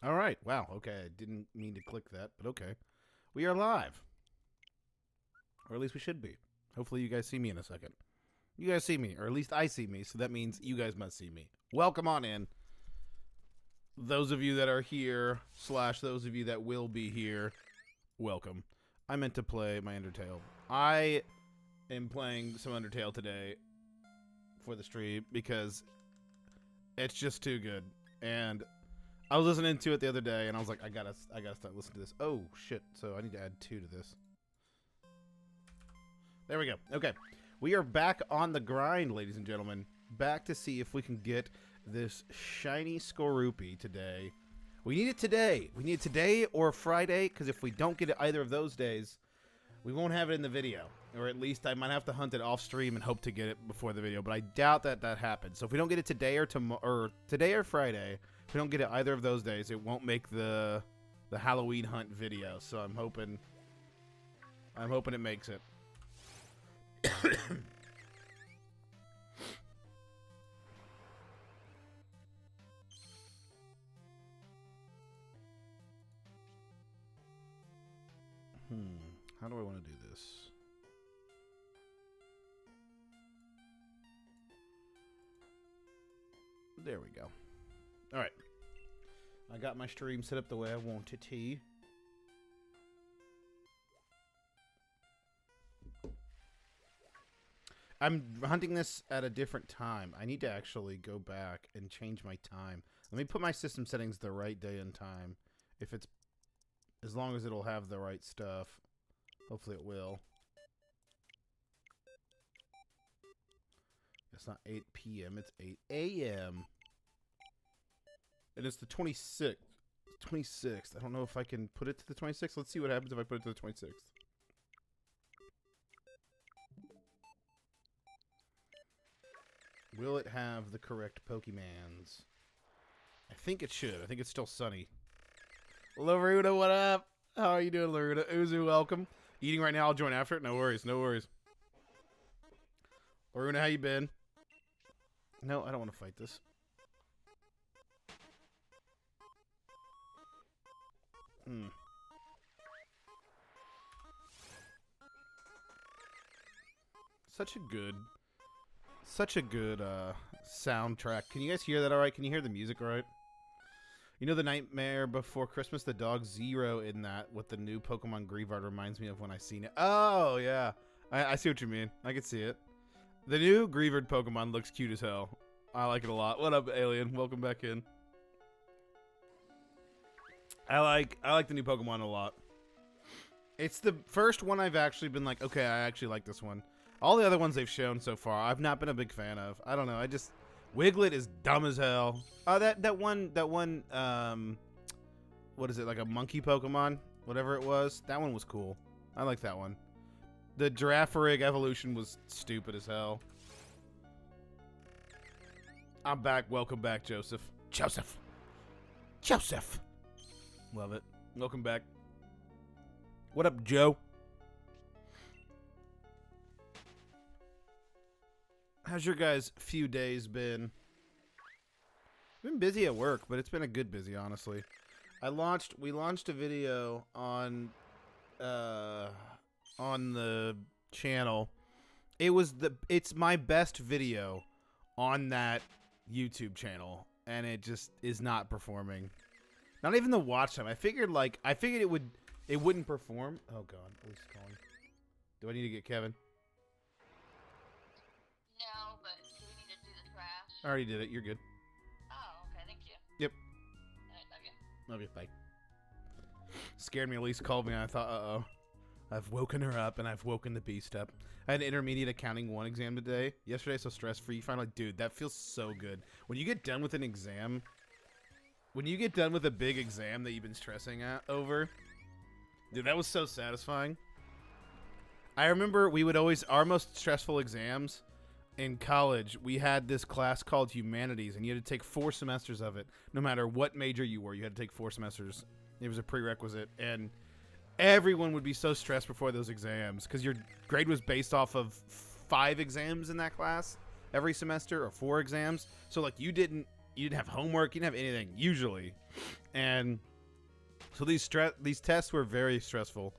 All right. Wow. Okay. I didn't mean to click that, but okay. We are live. Or at least we should be. Hopefully you guys see me in a second. You guys see me, or at least I see me, so that means you guys must see me. Welcome on in. Those of you that are here, / those of you that will be here, welcome. I meant to play my Undertale. I am playing some Undertale today for the stream because it's just too good. And I was listening to it the other day, and I was like, I gotta start listening to this. Oh shit! So I need to add 2 to this. There we go. Okay, we are back on the grind, ladies and gentlemen. Back to see if we can get this Shiny Skorupi today. We need it today. We need it today or Friday, because if we don't get it either of those days, we won't have it in the video. Or at least I might have to hunt it off stream and hope to get it before the video. But I doubt that happens. So if we don't get it today or today or Friday, if we don't get it either of those days, it won't make the Halloween hunt video. So I'm hoping it makes it. How do I want to do this? There we go. All right. I got my stream set up the way I want it to. I'm hunting this at a different time. I need to actually go back and change my time. Let me put my system settings the right day and time. If it's, as long as it'll have the right stuff. Hopefully it will. It's not 8 p.m. It's 8 a.m. And it's the 26th. 26th. I don't know if I can put it to the 26th. Let's see what happens if I put it to the 26th. Will it have the correct Pokemans? I think it should. I think it's still sunny. Laruda, what up? How are you doing, Laruda? Uzu, welcome. Eating right now. I'll join after it. No worries. No worries. Laruda, how you been? No, I don't want to fight this. Such a good soundtrack. Can you guys hear that all right? Can you hear the music all right? You know the Nightmare Before Christmas? The dog Zero in that with the new Pokemon Greavard reminds me of when I seen it. Oh, yeah. I see what you mean. I can see it. The new Greavard Pokemon looks cute as hell. I like it a lot. What up, Alien? Welcome back in. I like the new Pokemon a lot. It's the first one I've actually been like, okay, I actually like this one. All the other ones they've shown so far, I've not been a big fan of. I don't know. Wiglet is dumb as hell. Oh, that one, what is it, like a monkey Pokemon? Whatever it was. That one was cool. I like that one. The Girafarig evolution was stupid as hell. I'm back. Welcome back, Joseph. Joseph. Love it. Welcome back. What up, Joe? How's your guys' few days been? Been busy at work, but it's been a good busy, honestly. We launched a video on the channel. It's my best video on that YouTube channel, and it just is not performing. Not even the watch time. I figured it wouldn't perform. Oh god, Elise is calling. Do I need to get Kevin? No, but do we need to do the trash? I already did it. You're good. Oh, okay, thank you. Yep. Alright, love you. Love you. Bye. Scared me. Elise called me, and I thought, uh-oh. I've woken her up, and I've woken the beast up. I had an intermediate accounting 1 exam today. Yesterday, so stress-free. Finally, dude, that feels so good. When you get done with an exam, when you get done with a big exam that you've been stressing over, dude, that was so satisfying. I remember our most stressful exams in college, we had this class called Humanities, and you had to take 4 semesters of it. No matter what major you were, you had to take 4 semesters. It was a prerequisite, and everyone would be so stressed before those exams because your grade was based off of 5 exams in that class every semester, or 4 exams. So, like, you didn't you didn't have homework, you didn't have anything usually, and so these tests were very stressful.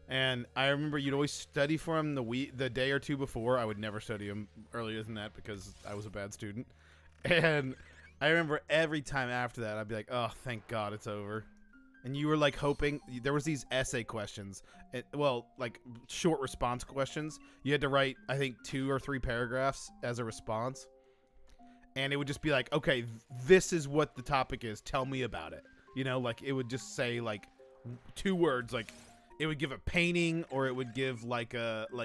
And I remember you'd always study for them the day or two before. I would never study them earlier than that because I was a bad student. And I remember every time after that, I'd be like, oh, thank God it's over. And you were like hoping there was these essay questions. Like short response questions. You had to write, I think, 2 or 3 paragraphs as a response. And it would just be like, okay, this is what the topic is. Tell me about it. You know, like it would just say like 2 words, like it would give a painting, or it would give like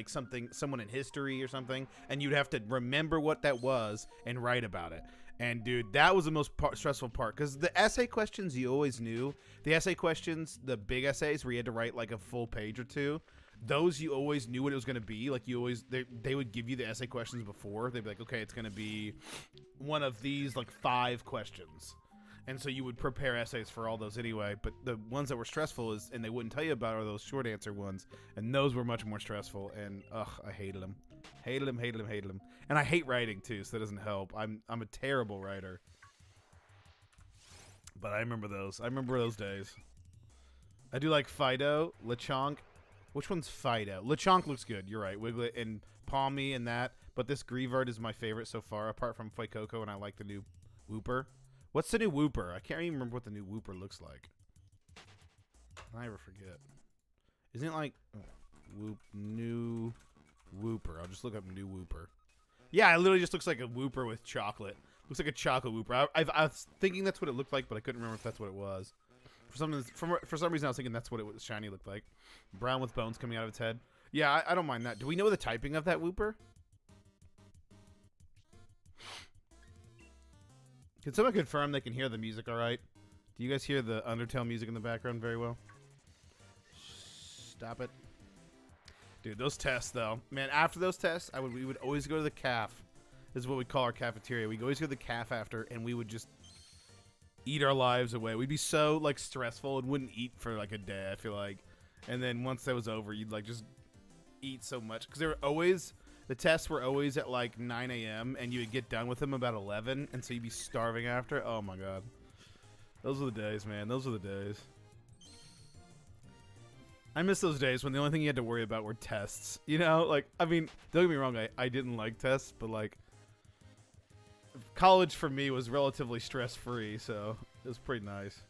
someone in history or something, and you'd have to remember what that was and write about it. And dude, that was the most stressful part, because the essay questions you always knew. The essay questions, the big essays where you had to write like a full page or 2, those you always knew what it was going to be. Like you always, they would give you the essay questions before. They'd be like, okay, it's going to be one of these like 5 questions. And so you would prepare essays for all those anyway. But the ones that were stressful and they wouldn't tell you about are those short answer ones. And those were much more stressful. And I hated them. Hated them. And I hate writing too, so that doesn't help. I'm a terrible writer. But I remember those. I remember those days. I do like Fido, Lechonk. Which one's Fido? Lechonk looks good. You're right. Wiglet and Palmy and that. But this Grievard is my favorite so far, apart from Fuecoco, and I like the new Wooper. What's the new Wooper? I can't even remember what the new Wooper looks like. I ever forget. Isn't it like new Wooper? I'll just look up new Wooper. Yeah, it literally just looks like a Wooper with chocolate. Looks like a chocolate Wooper. I was thinking that's what it looked like, but I couldn't remember if that's what it was. For some reason, I was thinking that's what it was. Shiny looked like. Brown with bones coming out of its head. Yeah, I don't mind that. Do we know the typing of that Wooper? Can someone confirm they can hear the music all right? Do you guys hear the Undertale music in the background very well? Stop it. Dude, those tests, though. Man, after those tests, we would always go to the caf. This is what we call our cafeteria. We'd always go to the caf after, and we would just eat our lives away. We'd be so, like, stressful and wouldn't eat for, like, a day, I feel like. And then once that was over, you'd, like, just eat so much. Because they were always... The tests were always at like 9 a.m. and you would get done with them about 11, and so you'd be starving after. Oh my god. Those were the days, man. Those were the days. I miss those days when the only thing you had to worry about were tests. You know? Like, I mean, don't get me wrong, I didn't like tests, but like, college for me was relatively stress-free, so it was pretty nice.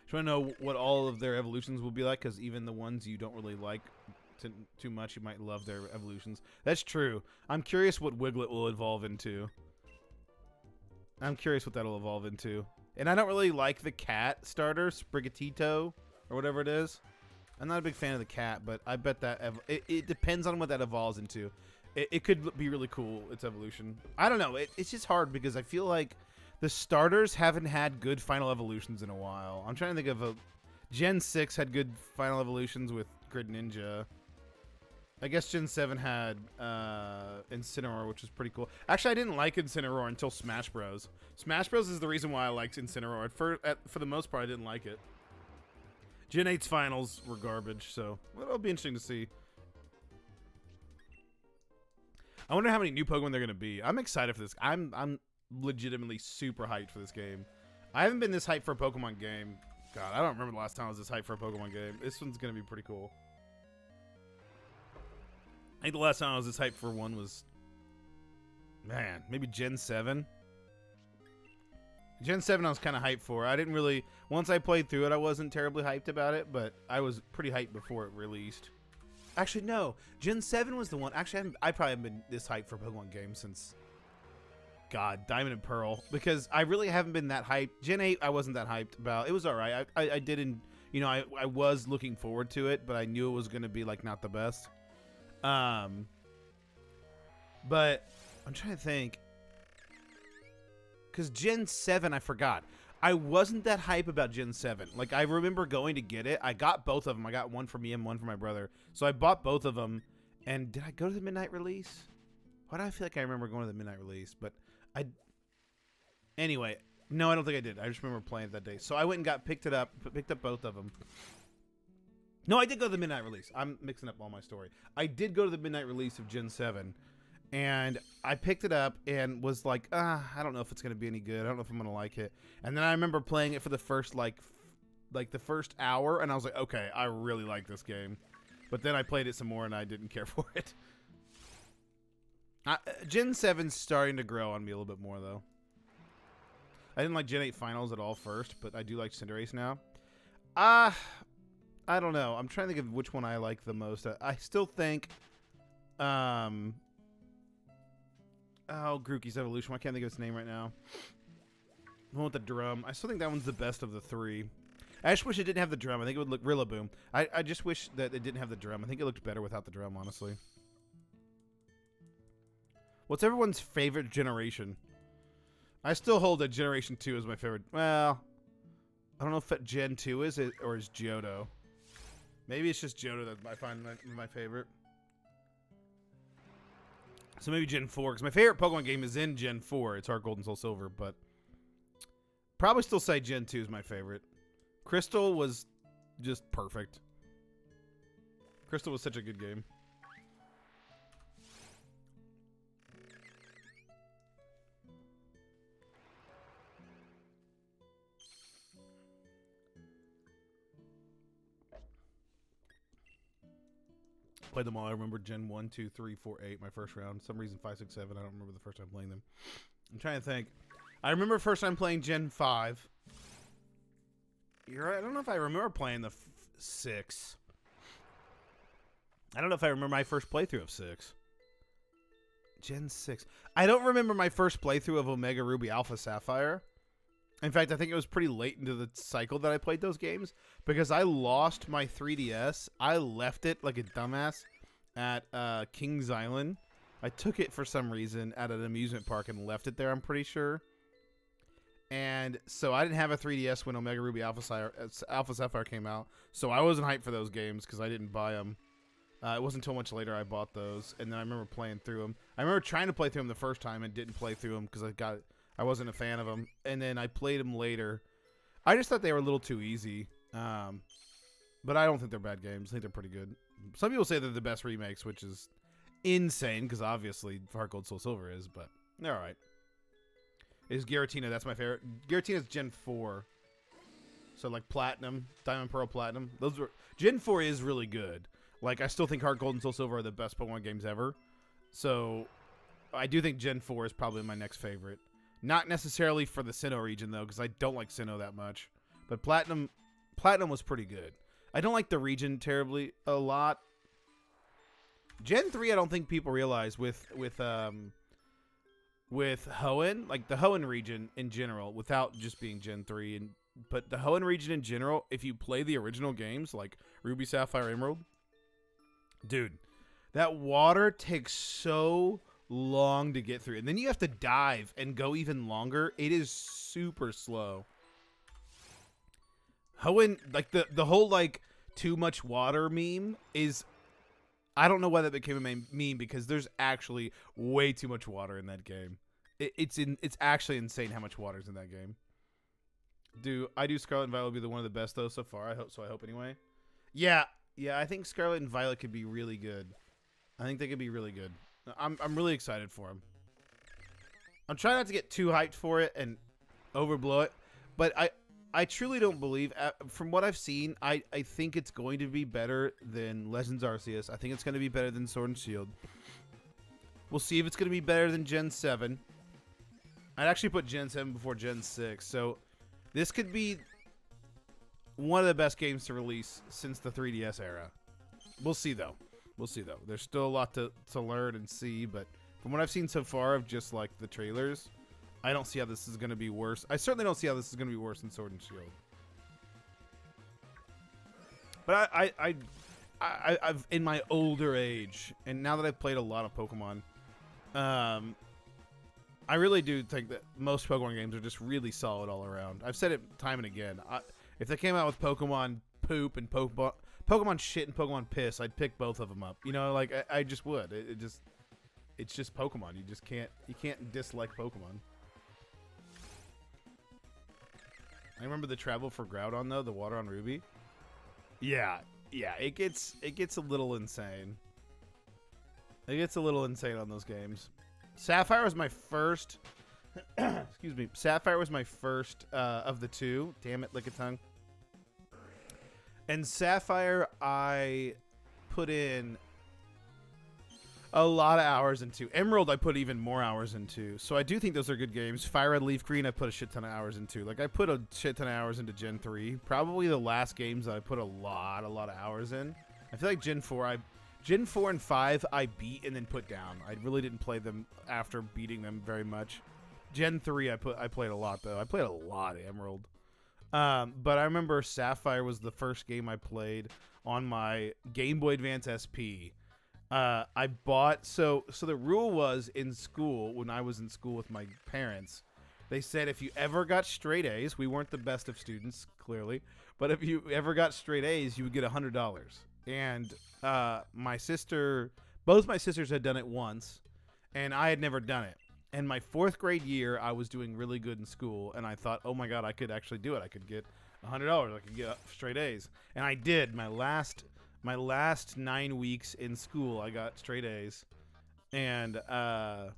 Do you want to know what all of their evolutions will be like? Because even the ones you don't really like too much, you might love their evolutions. That's true. I'm curious what Wiglet will evolve into. I'm curious what that'll evolve into. And I don't really like the cat starter, Sprigatito, or whatever it is. I'm not a big fan of the cat, but I bet that it depends on what that evolves into. It could be really cool, its evolution. I don't know. It's just hard because I feel like the starters haven't had good final evolutions in a while. I'm trying to think of Gen 6 had good final evolutions with Grid Ninja. I guess Gen 7 had Incineroar, which was pretty cool. Actually, I didn't like Incineroar until Smash Bros. Smash Bros is the reason why I liked Incineroar. For the most part, I didn't like it. Gen 8's finals were garbage, so it'll be interesting to see. I wonder how many new Pokemon they're going to be. I'm excited for this. I'm legitimately super hyped for this game. I haven't been this hyped for a Pokemon game. God, I don't remember the last time I was this hyped for a Pokemon game. This one's going to be pretty cool. I think the last time I was this hyped for one was, man, maybe Gen 7. Gen 7 I was kind of hyped for. I didn't really, once I played through it, I wasn't terribly hyped about it, but I was pretty hyped before it released. Actually, no. Gen 7 was the one. Actually, I probably haven't been this hyped for a Pokemon game since, God, Diamond and Pearl. Because I really haven't been that hyped. Gen 8, I wasn't that hyped about. It was alright. I didn't, you know, I was looking forward to it, but I knew it was going to be, like, not the best. But I'm trying to think. Because Gen 7, I forgot. I wasn't that hype about Gen 7. Like, I remember going to get it. I got both of them. I got one for me and one for my brother. So I bought both of them. And did I go to the midnight release? Why do I feel like I remember going to the midnight release? But anyway, no, I don't think I did. I just remember playing it that day. So I went and picked up both of them. No, I did go to the midnight release. I'm mixing up all my story. I did go to the midnight release of Gen 7. And I picked it up and was like, I don't know if it's going to be any good. I don't know if I'm going to like it. And then I remember playing it for the first, like the first hour, and I was like, okay, I really like this game. But then I played it some more, and I didn't care for it. Gen 7's starting to grow on me a little bit more, though. I didn't like Gen 8 Finals at all first, but I do like Cinderace now. I don't know. I'm trying to think of which one I like the most. I still think... Oh, Grookey's Evolution. I can't think of its name right now. The one with the drum. I still think that one's the best of the three. I just wish it didn't have the drum. I think it would look Rillaboom. I just wish that it didn't have the drum. I think it looked better without the drum, honestly. What's everyone's favorite generation? I still hold that Generation 2 is my favorite. Well, I don't know if Gen 2 is it or is Johto. Maybe it's just Johto that I find my favorite. So maybe Gen 4, because my favorite Pokemon game is in Gen 4. It's Heart Gold and Soul Silver, but probably still say Gen 2 is my favorite. Crystal was just perfect. Crystal was such a good game. Played them all. I remember Gen 1, 2, 3, 4, 8, my first round. Some reason 5, 6, 7. I don't remember the first time playing them. I'm trying to think. I remember first time playing Gen 5. You're right. I don't know if I remember playing the 6. I don't know if I remember my first playthrough of 6. Gen 6. I don't remember my first playthrough of Omega Ruby Alpha Sapphire. In fact, I think it was pretty late into the cycle that I played those games because I lost my 3DS. I left it like a dumbass at Kings Island. I took it for some reason at an amusement park and left it there, I'm pretty sure. And so I didn't have a 3DS when Omega Ruby Alpha Sapphire came out. So I wasn't hyped for those games because I didn't buy them. It wasn't until much later I bought those. And then I remember playing through them. I remember trying to play through them the first time and didn't play through them because I wasn't a fan of them. And then I played them later. I just thought they were a little too easy. But I don't think they're bad games. I think they're pretty good. Some people say they're the best remakes, which is insane because obviously Heart Gold Soul Silver is, but they're all right. Is Giratina, that's my favorite. Giratina's Gen 4. So like Platinum, Diamond, Pearl, Platinum. Gen 4 is really good. Like I still think Heart Gold and Soul Silver are the best Pokemon games ever. So I do think Gen 4 is probably my next favorite. Not necessarily for the Sinnoh region though, because I don't like Sinnoh that much. But Platinum was pretty good. I don't like the region terribly a lot. Gen 3 I don't think people realize with Hoenn, like the Hoenn region in general, without just being Gen 3, but the Hoenn region in general, if you play the original games like Ruby, Sapphire, Emerald, dude, that water takes so long to get through. And then you have to dive and go even longer. It is super slow. Hoenn, like the whole like too much water meme is, I don't know why that became a meme because there's actually way too much water in that game. It's actually insane how much water's in that game. I do Scarlet and Violet be one of the best though so far. I hope anyway. Yeah, I think Scarlet and Violet could be really good. I think they could be really good. I'm really excited for them. I'm trying not to get too hyped for it and overblow it, but I truly don't believe, from what I've seen, I think it's going to be better than Legends Arceus. I think it's going to be better than Sword and Shield. We'll see if it's going to be better than Gen 7. I'd actually put Gen 7 before Gen 6. So this could be one of the best games to release since the 3DS era. We'll see, though. There's still a lot to learn and see, but from what I've seen so far of just like the trailers, I don't see how this is going to be worse. I certainly don't see how this is going to be worse than Sword and Shield. But I've in my older age, and now that I've played a lot of Pokemon, I really do think that most Pokemon games are just really solid all around. I've said it time and again. If they came out with Pokemon poop and Pokemon shit and Pokemon piss, I'd pick both of them up. You know, like I just would. It's just Pokemon. You can't dislike Pokemon. I remember the travel for Groudon though, the water on Ruby. Yeah, it gets a little insane. It gets a little insane on those games. Sapphire was my first. Excuse me. Sapphire was my first of the two. Damn it, lick a tongue. And Sapphire, I put in a lot of hours into. Emerald, I put even more hours into. So I do think those are good games. Fire Red, Leaf Green, I put a shit ton of hours into. Like, I put a shit ton of hours into Gen 3. Probably the last games that I put a lot of hours in. I feel like Gen 4, Gen 4 and 5, I beat and then put down. I really didn't play them after beating them very much. Gen 3, I played a lot, though. I played a lot of Emerald. But I remember Sapphire was the first game I played on my Game Boy Advance SP. I bought so the rule was in school, when I was in school with my parents, they said if you ever got straight A's, we weren't the best of students, clearly, but if you ever got straight A's, you would get $100. And both my sisters had done it once, and I had never done it. In my 4th grade year, I was doing really good in school, and I thought, oh my god, I could actually do it. I could get $100. I could get straight A's, and I did. My last 9 weeks in school, I got straight A's, and I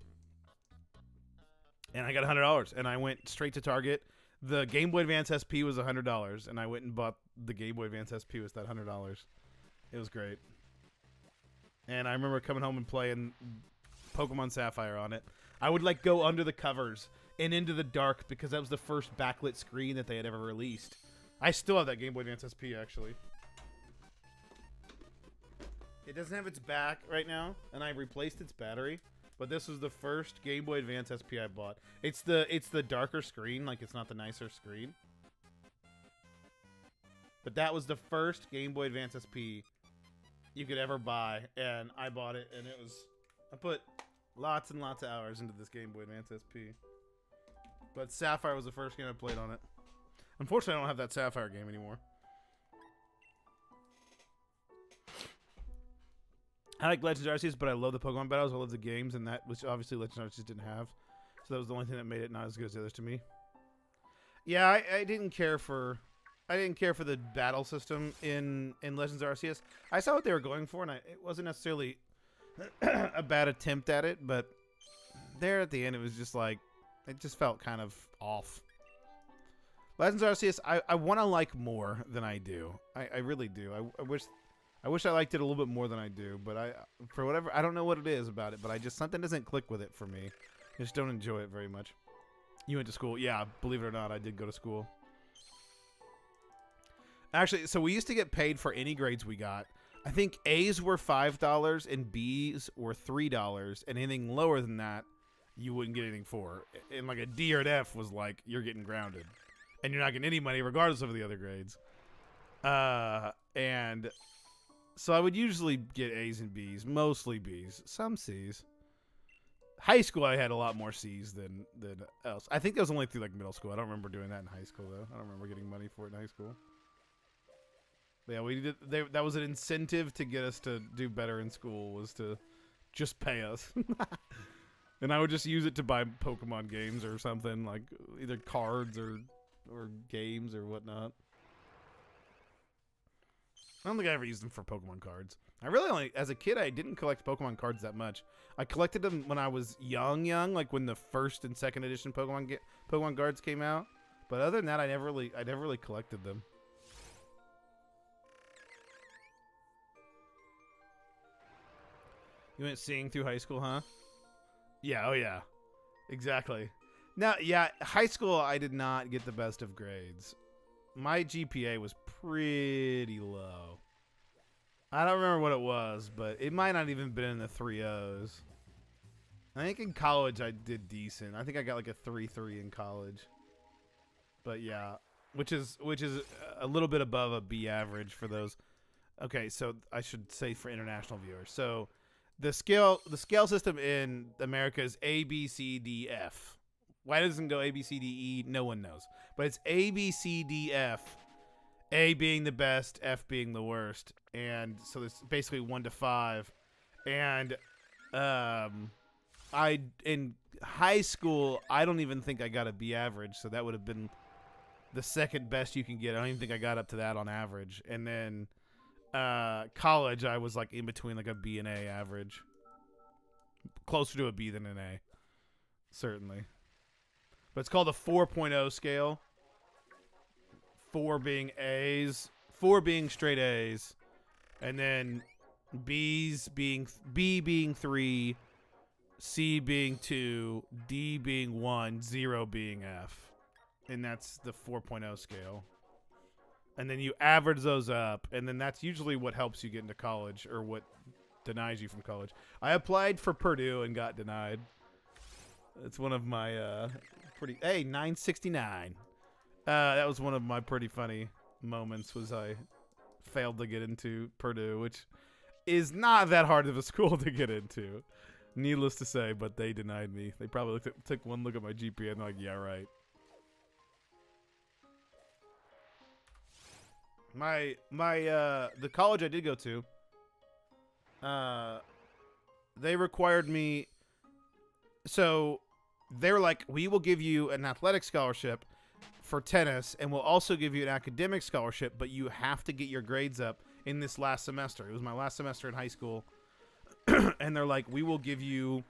got $100, and I went straight to Target. The Game Boy Advance SP was $100, and I went and bought the Game Boy Advance SP with that $100. It was great, and I remember coming home and playing Pokemon Sapphire on it. I would like go under the covers and into the dark because that was the first backlit screen that they had ever released. I still have that Game Boy Advance SP, actually. It doesn't have its back right now, and I replaced its battery. But this was the first Game Boy Advance SP I bought. It's the darker screen, like it's not the nicer screen. But that was the first Game Boy Advance SP you could ever buy, and I bought it, and I put lots and lots of hours into this Game Boy Advance SP. But Sapphire was the first game I played on it. Unfortunately, I don't have that Sapphire game anymore. I like Legends Arceus, but I love the Pokemon battles. I love the games, and that, which obviously Legends Arceus didn't have. So that was the only thing that made it not as good as the others to me. Yeah, I didn't care for the battle system in Legends Arceus. I saw what they were going for, and it wasn't necessarily a bad attempt at it, but there at the end, it was just like, it just felt kind of off. Legends Arceus, I want to like more than I do. I really do. I wish I liked it a little bit more than I do, but for whatever, I don't know what it is about it, but something doesn't click with it for me. I just don't enjoy it very much. You went to school. Yeah, believe it or not, I did go to school. Actually, so we used to get paid for any grades we got. I think A's were $5 and B's were $3, and anything lower than that, you wouldn't get anything for. And like a D or an F was like, you're getting grounded. And you're not getting any money regardless of the other grades. And so I would usually get A's and B's, mostly B's, some C's. High school, I had a lot more C's than else. I think that was only through like middle school. I don't remember doing that in high school though. I don't remember getting money for it in high school. But yeah, we did. That was an incentive to get us to do better in school, was to just pay us. And I would just use it to buy Pokemon games or something, like either cards or games or whatnot. I don't think I ever used them for Pokemon cards. I really only, as a kid, I didn't collect Pokemon cards that much. I collected them when I was young, like when the first and second edition Pokemon cards came out. But other than that, I never really collected them. You went seeing through high school, huh? Yeah, oh yeah. Exactly. Now, yeah, high school, I did not get the best of grades. My GPA was pretty low. I don't remember what it was, but it might not even been in the 3.0s. I think in college I did decent. I think I got like a 3.3 in college. But yeah, which is a little bit above a B average for those. Okay, so I should say for international viewers. So the scale system in America is A, B, C, D, F. Why doesn't it go A, B, C, D, E? No one knows. But it's A, B, C, D, F. A being the best, F being the worst. And so it's basically 1 to 5. And in high school, I don't even think I got a B average. So that would have been the second best you can get. I don't even think I got up to that on average. And then college, I was like in between like a B and A average. closer to a B than an A, certainly. But it's called a 4.0 scale. 4 being A's, 4 being straight A's, and then B being 3, C being 2, D being 1, 0 being F. And that's the 4.0 scale. And then you average those up, and then that's usually what helps you get into college, or what denies you from college. I applied for Purdue and got denied. It's one of my pretty... Hey, 969. That was one of my pretty funny moments, was I failed to get into Purdue, which is not that hard of a school to get into. Needless to say, but they denied me. They probably took one look at my GPA and they're like, yeah, right. The college I did go to, they required me, so they were like, we will give you an athletic scholarship for tennis, and we'll also give you an academic scholarship, but you have to get your grades up in this last semester. It was my last semester in high school, and they're like, we will give you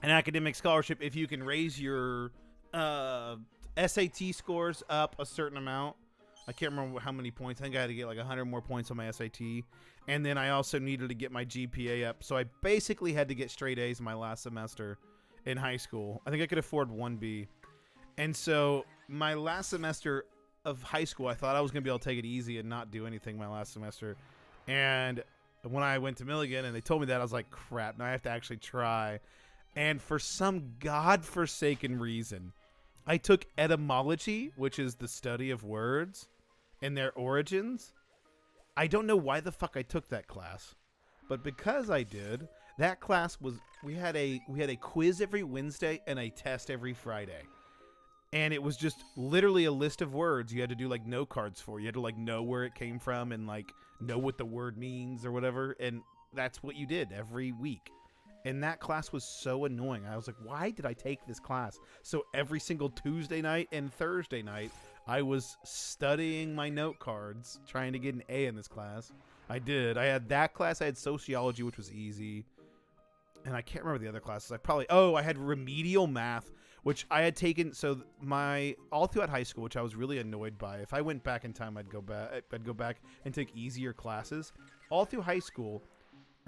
an academic scholarship if you can raise your SAT scores up a certain amount. I can't remember how many points. I think I had to get like 100 more points on my SAT. And then I also needed to get my GPA up. So I basically had to get straight A's my last semester in high school. I think I could afford 1B. And so my last semester of high school, I thought I was going to be able to take it easy and not do anything my last semester. And when I went to Milligan and they told me that, I was like, crap, now I have to actually try. And for some godforsaken reason, I took etymology, which is the study of words and their origins. I don't know why the fuck I took that class, but because I did, that class was, we had a quiz every Wednesday and a test every Friday. And it was just literally a list of words you had to do like note cards for. You had to like know where it came from and like know what the word means or whatever. And that's what you did every week. And that class was so annoying. I was like, why did I take this class? So every single Tuesday night and Thursday night, I was studying my note cards, trying to get an A in this class. I did. I had that class. I had sociology, which was easy. And I can't remember the other classes. I had remedial math, which I had taken. So all throughout high school, which I was really annoyed by. If I went back in time, I'd go back and take easier classes. All through high school,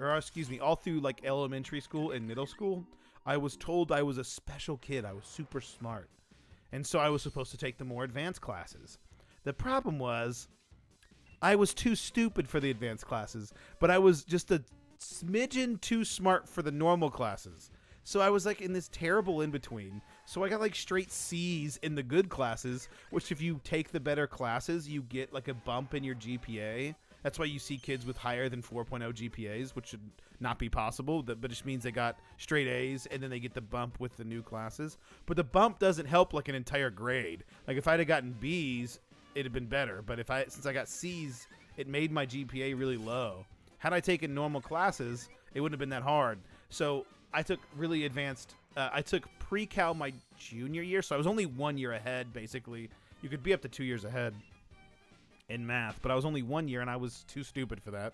all through like elementary school and middle school, I was told I was a special kid. I was super smart. And so I was supposed to take the more advanced classes. The problem was I was too stupid for the advanced classes, but I was just a smidgen too smart for the normal classes. So I was like in this terrible in-between. So I got like straight C's in the good classes, which if you take the better classes, you get like a bump in your GPA. That's why you see kids with higher than 4.0 GPAs, which should not be possible. But it just means they got straight A's, and then they get the bump with the new classes. But the bump doesn't help like an entire grade. Like if I'd have gotten B's, it'd have been better. But since I got C's, it made my GPA really low. Had I taken normal classes, it wouldn't have been that hard. So I took really advanced. I took pre-cal my junior year, so I was only 1 year ahead, basically. You could be up to 2 years ahead in math, but I was only 1 year and I was too stupid for that.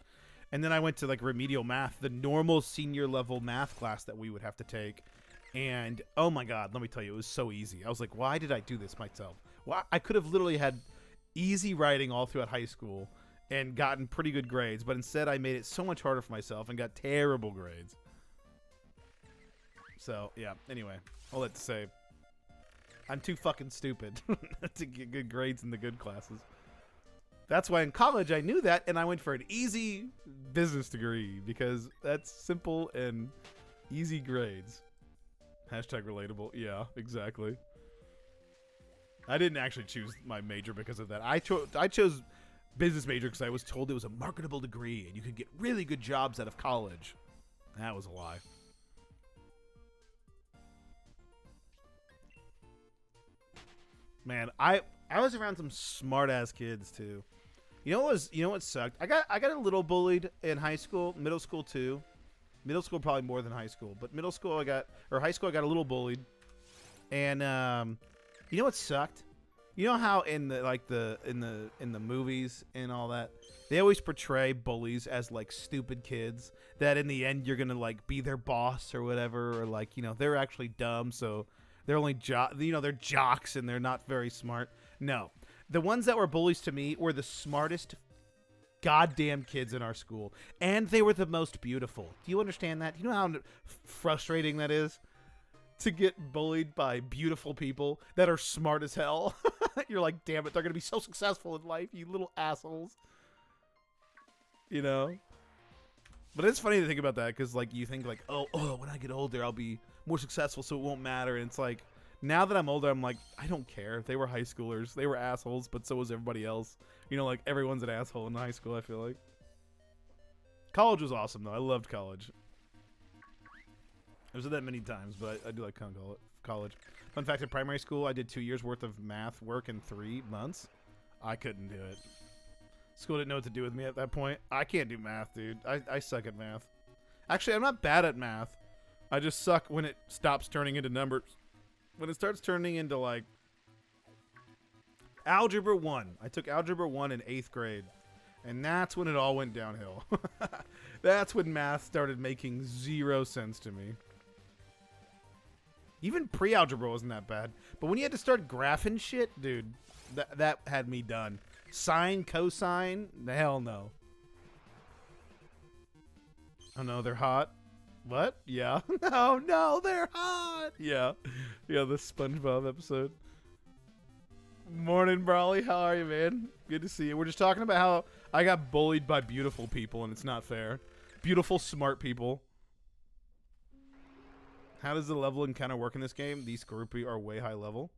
And then I went to like remedial math, the normal senior level math class that we would have to take. And oh my God, let me tell you, it was so easy. I was like, why did I do this myself? Well, I could have literally had easy writing all throughout high school and gotten pretty good grades, but instead I made it so much harder for myself and got terrible grades. So yeah, anyway, all that to say, I'm too fucking stupid to get good grades in the good classes. That's why in college I knew that, and I went for an easy business degree because that's simple and easy grades. Hashtag relatable. Yeah, exactly. I didn't actually choose my major because of that. I chose business major because I was told it was a marketable degree and you could get really good jobs out of college. That was a lie. Man, I was around some smart ass kids too. You know what sucked? I got a little bullied in high school, middle school too. Middle school probably more than high school, but high school I got a little bullied. And you know what sucked? You know how in the in the movies and all that, they always portray bullies as like stupid kids that in the end you're gonna like be their boss or whatever, or like, you know, they're actually dumb, so they're only they're jocks and they're not very smart. No, the ones that were bullies to me were the smartest goddamn kids in our school, and they were the most beautiful. Do you understand that? Do you know how frustrating that is? To get bullied by beautiful people that are smart as hell. You're like, damn it, they're gonna be so successful in life, you little assholes. You know? But it's funny to think about that, because like you think like, oh, when I get older, I'll be more successful, so it won't matter. And it's like, now that I'm older, I'm like, I don't care. They were high schoolers. They were assholes, but so was everybody else. You know, like everyone's an asshole in high school, I feel like. College was awesome, though. I loved college. I've said that many times, but I do like college. Fun fact, in primary school, I did 2 years worth of math work in 3 months. I couldn't do it. School didn't know what to do with me at that point. I can't do math, dude. I suck at math. Actually, I'm not bad at math. I just suck when it stops turning into numbers. When it starts turning into, like, Algebra 1. I took Algebra 1 in 8th grade. And that's when it all went downhill. That's when math started making 0 sense to me. Even pre-algebra wasn't that bad. But when you had to start graphing shit, dude, that had me done. Sine, cosine, hell no. Oh no, they're hot. What? Yeah. No, they're hot. Yeah. Yeah, the SpongeBob episode. Morning, Brawley. How are you, man? Good to see you. We're just talking about how I got bullied by beautiful people, and it's not fair. Beautiful, smart people. How does the level encounter work in this game? These Skorupi are way high level.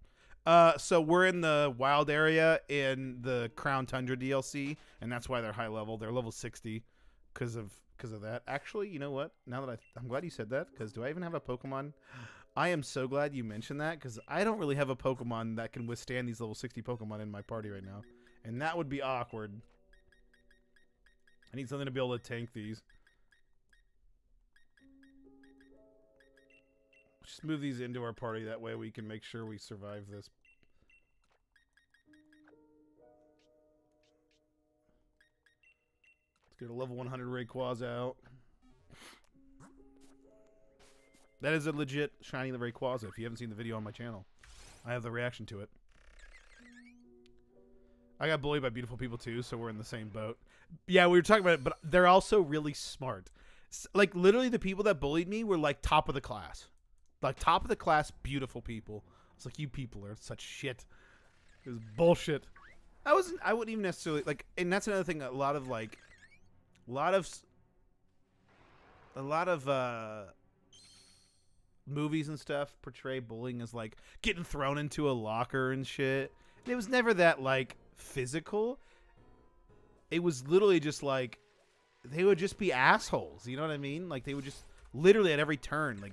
So we're in the wild area in the Crown Tundra DLC, and that's why they're high level. They're level 60 because of that. Actually, you know what? Now that I'm glad you said that, because do I even have a Pokemon? I am so glad you mentioned that, because I don't really have a Pokemon that can withstand these level 60 Pokemon in my party right now, and that would be awkward. I need something to be able to tank these. Just move these into our party, that way we can make sure we survive this. Let's get a level 100 Rayquaza out. That is a legit shiny Rayquaza. If you haven't seen the video on my channel, I have the reaction to it. I got bullied by beautiful people too, so we're in the same boat. Yeah, we were talking about it, but they're also really smart. Like, literally the people that bullied me were like top of the class. Like, top of the class, beautiful people. It's like, you people are such shit. It was bullshit. I wouldn't even necessarily, like, and that's another thing, a lot of movies and stuff portray bullying as, like, getting thrown into a locker and shit. And it was never that, like, physical. It was literally just, like, they would just be assholes, you know what I mean? Like, they would just, literally at every turn, like,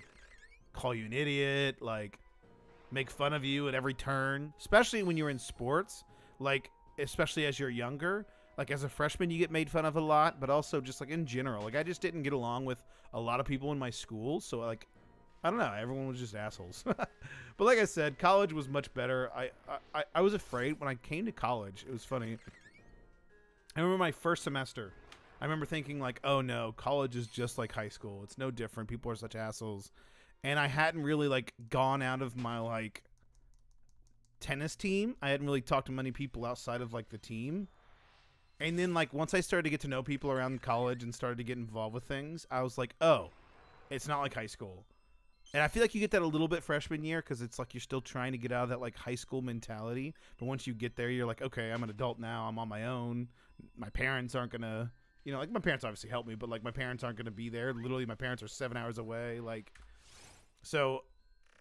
call you an idiot, like, make fun of you at every turn, especially when you're in sports, like, especially as you're younger. Like, as a freshman, you get made fun of a lot, but also just, like, in general. Like, I just didn't get along with a lot of people in my school, so, like, I don't know, everyone was just assholes. But like I said, college was much better. I was afraid when I came to college. It was funny. I remember my first semester. I remember thinking, like, oh, no, college is just like high school. It's no different. People are such assholes. And I hadn't really, like, gone out of my, like, tennis team. I hadn't really talked to many people outside of, like, the team. And then, like, once I started to get to know people around college and started to get involved with things, I was like, oh, it's not like high school. And I feel like you get that a little bit freshman year because it's like you're still trying to get out of that, like, high school mentality. But once you get there, you're like, okay, I'm an adult now. I'm on my own. My parents aren't going to, you know, like, my parents obviously help me, but, like, my parents aren't going to be there. Literally, my parents are 7 hours away, like... So,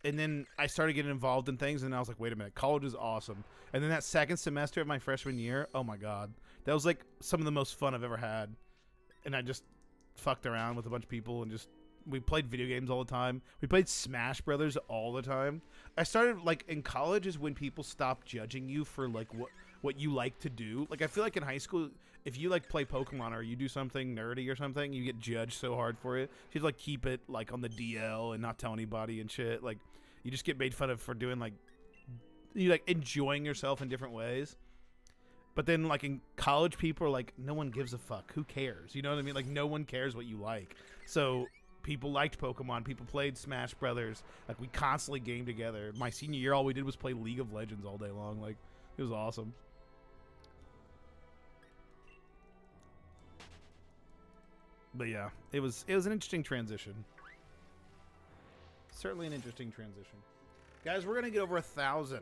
and then I started getting involved in things, and I was like, wait a minute, college is awesome. And then that second semester of my freshman year, oh my God, that was like some of the most fun I've ever had. And I just fucked around with a bunch of people and just, we played video games all the time. We played Smash Brothers all the time. I started, like, in college is when people stopped judging you for, like, what you like to do. Like, I feel like in high school, if you, like, play Pokemon or you do something nerdy or something, you get judged so hard for it. You have to, like, keep it, like, on the DL and not tell anybody and shit. Like, you just get made fun of for doing, like, you like enjoying yourself in different ways. But then like in college, people are like, no one gives a fuck. Who cares? You know what I mean? Like no one cares what you like. So people liked Pokemon. People played Smash Brothers. Like we constantly gamed together. My senior year, all we did was play League of Legends all day long. Like it was awesome. But yeah, it was an interesting transition. Certainly an interesting transition. Guys, we're gonna get over 1,000. I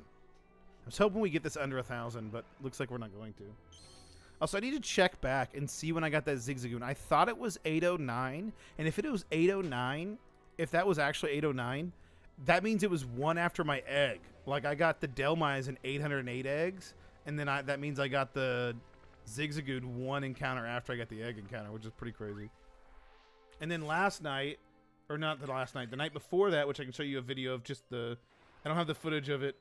was hoping we get this under 1,000, but looks like we're not going to. Also, I need to check back and see when I got that Zigzagoon. I thought it was 809, and if it was 809, if that was actually 809, that means it was one after my egg. Like, I got the Delmise in 808 eggs, and then that means I got the Zigzagoon one encounter after I got the egg encounter, which is pretty crazy. And then last night, or not the last night, the night before that, which I can show you a video of just the... I don't have the footage of it.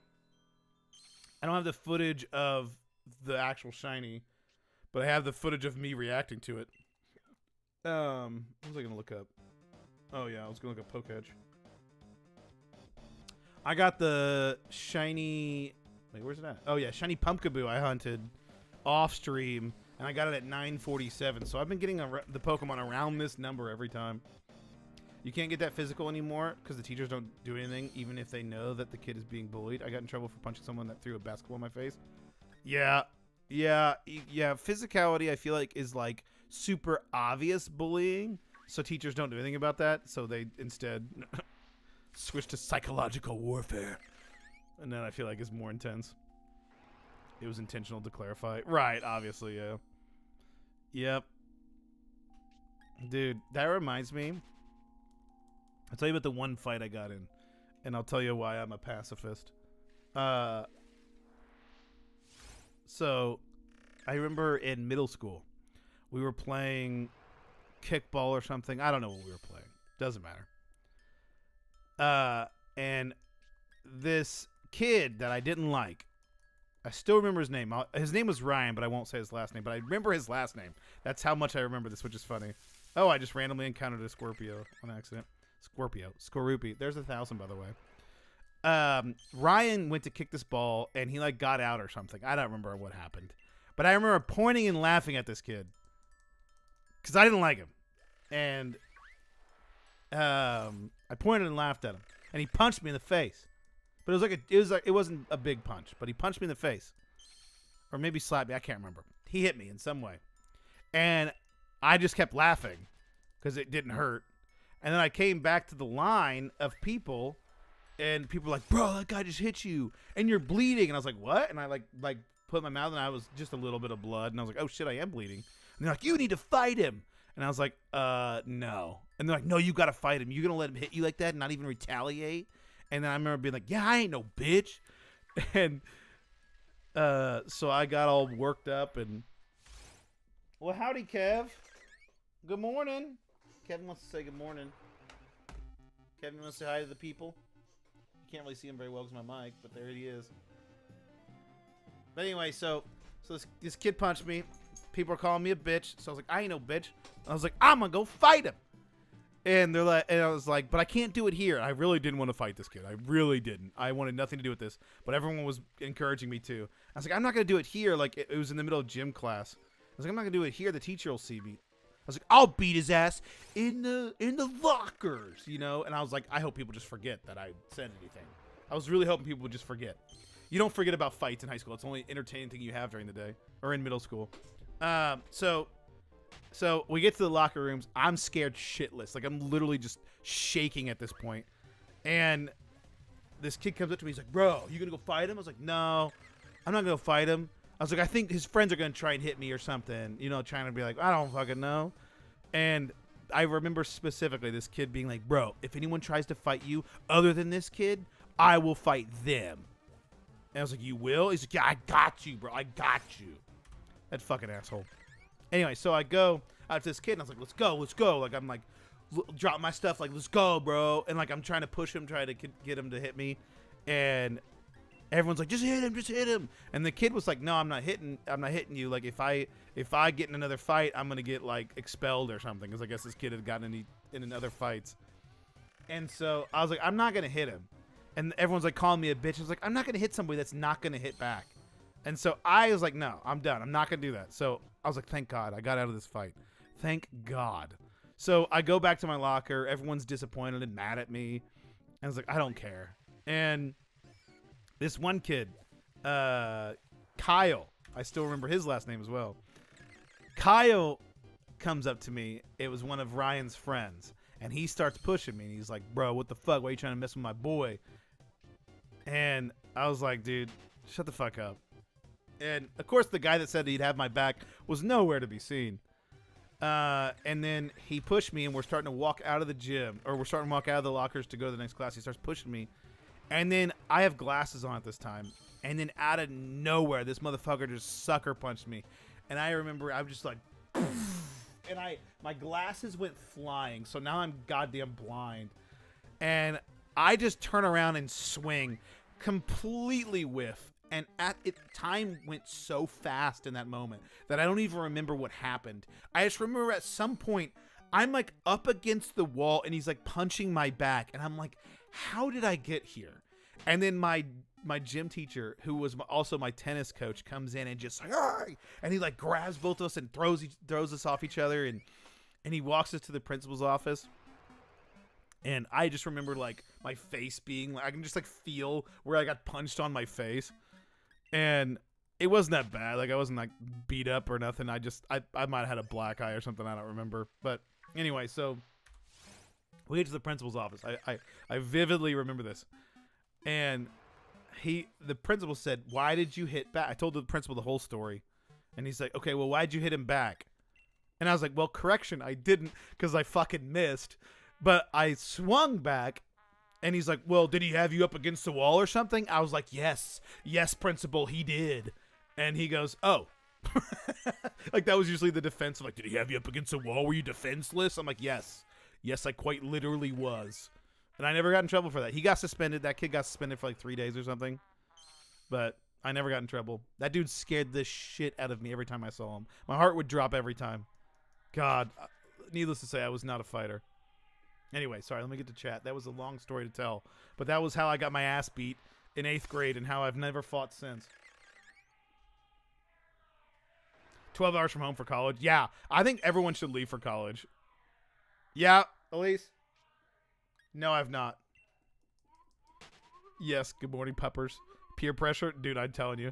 I don't have the footage of the actual shiny, but I have the footage of me reacting to it. What was I going to look up? Oh, yeah, I was going to look up Pokedge. I got the shiny... Wait, where's it at? Oh, yeah, shiny Pumpkaboo I hunted off stream, and I got it at 947. So I've been getting the Pokemon around this number every time. You can't get that physical anymore because the teachers don't do anything, even if they know that the kid is being bullied. I got in trouble for punching someone that threw a basketball in my face. Yeah. Physicality, I feel like, is like super obvious bullying, so teachers don't do anything about that. So they instead switch to psychological warfare, and then I feel like is more intense. It was intentional to clarify, right? Obviously, yeah. Yep. Dude, that reminds me. I'll tell you about the one fight I got in, and I'll tell you why I'm a pacifist. So, I remember in middle school, we were playing kickball or something. I don't know what we were playing. Doesn't matter. And this kid that I didn't like, I still remember his name. His name was Ryan, but I won't say his last name. But I remember his last name. That's how much I remember this, which is funny. Oh, I just randomly encountered a Scorpio on accident. Skorupi. There's 1,000, by the way. Ryan went to kick this ball, and he like got out or something. I don't remember what happened, but I remember pointing and laughing at this kid because I didn't like him, and I pointed and laughed at him, and he punched me in the face. But it wasn't a big punch, but he punched me in the face, or maybe slapped me. I can't remember. He hit me in some way, and I just kept laughing because it didn't hurt. And then I came back to the line of people, and people were like, bro, that guy just hit you, and you're bleeding. And I was like, what? And I like put my mouth, and I was just a little bit of blood. And I was like, oh, shit, I am bleeding. And they're like, you need to fight him. And I was like, no. And they're like, no, you got to fight him. You're going to let him hit you like that and not even retaliate? And then I remember being like, yeah, I ain't no bitch. And so I got all worked up. And well, howdy, Kev. Good morning. Kevin wants to say good morning. Kevin wants to say hi to the people. You can't really see him very well because my mic, but there he is. But anyway, so this kid punched me. People are calling me a bitch. So I was like, I ain't no bitch. I was like, I'm gonna go fight him. And they're like, and I was like, but I can't do it here. I really didn't want to fight this kid. I really didn't. I wanted nothing to do with this. But everyone was encouraging me to. I was like, I'm not gonna do it here. Like it was in the middle of gym class. I was like, I'm not gonna do it here. The teacher will see me. I was like, I'll beat his ass in the lockers, you know? And I was like, I hope people just forget that I said anything. I was really hoping people would just forget. You don't forget about fights in high school. It's the only entertaining thing you have during the day. Or in middle school. So we get to the locker rooms. I'm scared shitless. Like, I'm literally just shaking at this point. And this kid comes up to me. He's like, bro, you gonna go fight him? I was like, no, I'm not gonna fight him. I was like, I think his friends are going to try and hit me or something, you know, trying to be like, I don't fucking know. And I remember specifically this kid being like, bro, if anyone tries to fight you other than this kid, I will fight them. And I was like, you will? He's like, yeah, I got you, bro. I got you. That fucking asshole. Anyway, so I go out to this kid, and I was like, let's go. Like, I'm like, drop my stuff, like, let's go, bro. And, like, I'm trying to push him, try to get him to hit me. And everyone's like, just hit him. And the kid was like, no, I'm not hitting you. Like, if I get in another fight, I'm going to get, like, expelled or something. Because I guess this kid had gotten in other fights. And so I was like, I'm not going to hit him. And everyone's like calling me a bitch. I was like, I'm not going to hit somebody that's not going to hit back. And so I was like, no, I'm done. I'm not going to do that. So I was like, thank God I got out of this fight. Thank God. So I go back to my locker. Everyone's disappointed and mad at me. And I was like, I don't care. And this one kid, Kyle, I still remember his last name as well. Kyle comes up to me. It was one of Ryan's friends. And he starts pushing me. And he's like, bro, what the fuck? Why are you trying to mess with my boy? And I was like, dude, shut the fuck up. And, of course, the guy that said he'd have my back was nowhere to be seen. And then he pushed me, and we're starting to walk out of the gym. Or we're starting to walk out of the lockers to go to the next class. He starts pushing me. And then I have glasses on at this time. And then out of nowhere, this motherfucker just sucker punched me. And I remember I was just like... And my glasses went flying. So now I'm goddamn blind. And I just turn around and swing. Completely whiff. And time went so fast in that moment that I don't even remember what happened. I just remember at some point, I'm like up against the wall and he's like punching my back. And I'm like, how did I get here? And then my gym teacher, who was also my tennis coach, comes in and just like, "Hey!" And he like grabs both of us and throws us off each other. And he walks us to the principal's office. And I just remember like my face being like, I can just like feel where I got punched on my face. And it wasn't that bad. Like I wasn't like beat up or nothing. I might have had a black eye or something. I don't remember. But anyway, so we get to the principal's office. I vividly remember this. And the principal said, why did you hit back? I told the principal the whole story. And he's like, okay, well, why'd you hit him back? And I was like, well, correction, I didn't because I fucking missed. But I swung back. And he's like, well, did he have you up against the wall or something? I was like, yes, principal, he did. And he goes, oh. Like that was usually the defense of like, did he have you up against the wall? Were you defenseless? I'm like, yes, I quite literally was. And I never got in trouble for that. He got suspended. That kid got suspended for like 3 days or something. But I never got in trouble. That dude scared the shit out of me every time I saw him. My heart would drop every time. God, needless to say, I was not a fighter. Anyway, sorry, let me get to chat. That was a long story to tell. But that was how I got my ass beat in 8th grade and how I've never fought since. 12 hours from home for college. Yeah, I think everyone should leave for college. Yeah, Elise? No, I've not. Yes, good morning, puppers. Peer pressure? Dude, I'm telling you.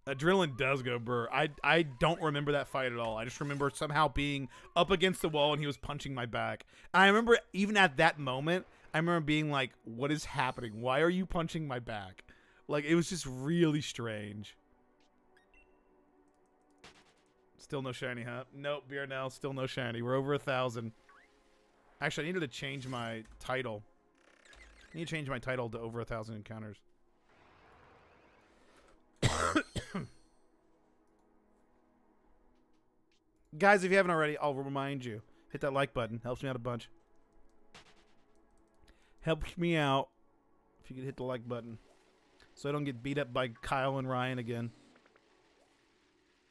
Adrenaline does go brr. I don't remember that fight at all. I just remember somehow being up against the wall and he was punching my back. And I remember even at that moment, I remember being like, what is happening? Why are you punching my back? Like, it was just really strange. Still no shiny, huh? Nope, BRNL, still no shiny. We're over 1,000. Actually, I needed to change my title. I need to change my title to over 1,000 encounters. Guys, if you haven't already, I'll remind you. Hit that like button. Helps me out a bunch. Helps me out if you could hit the like button. So I don't get beat up by Kyle and Ryan again.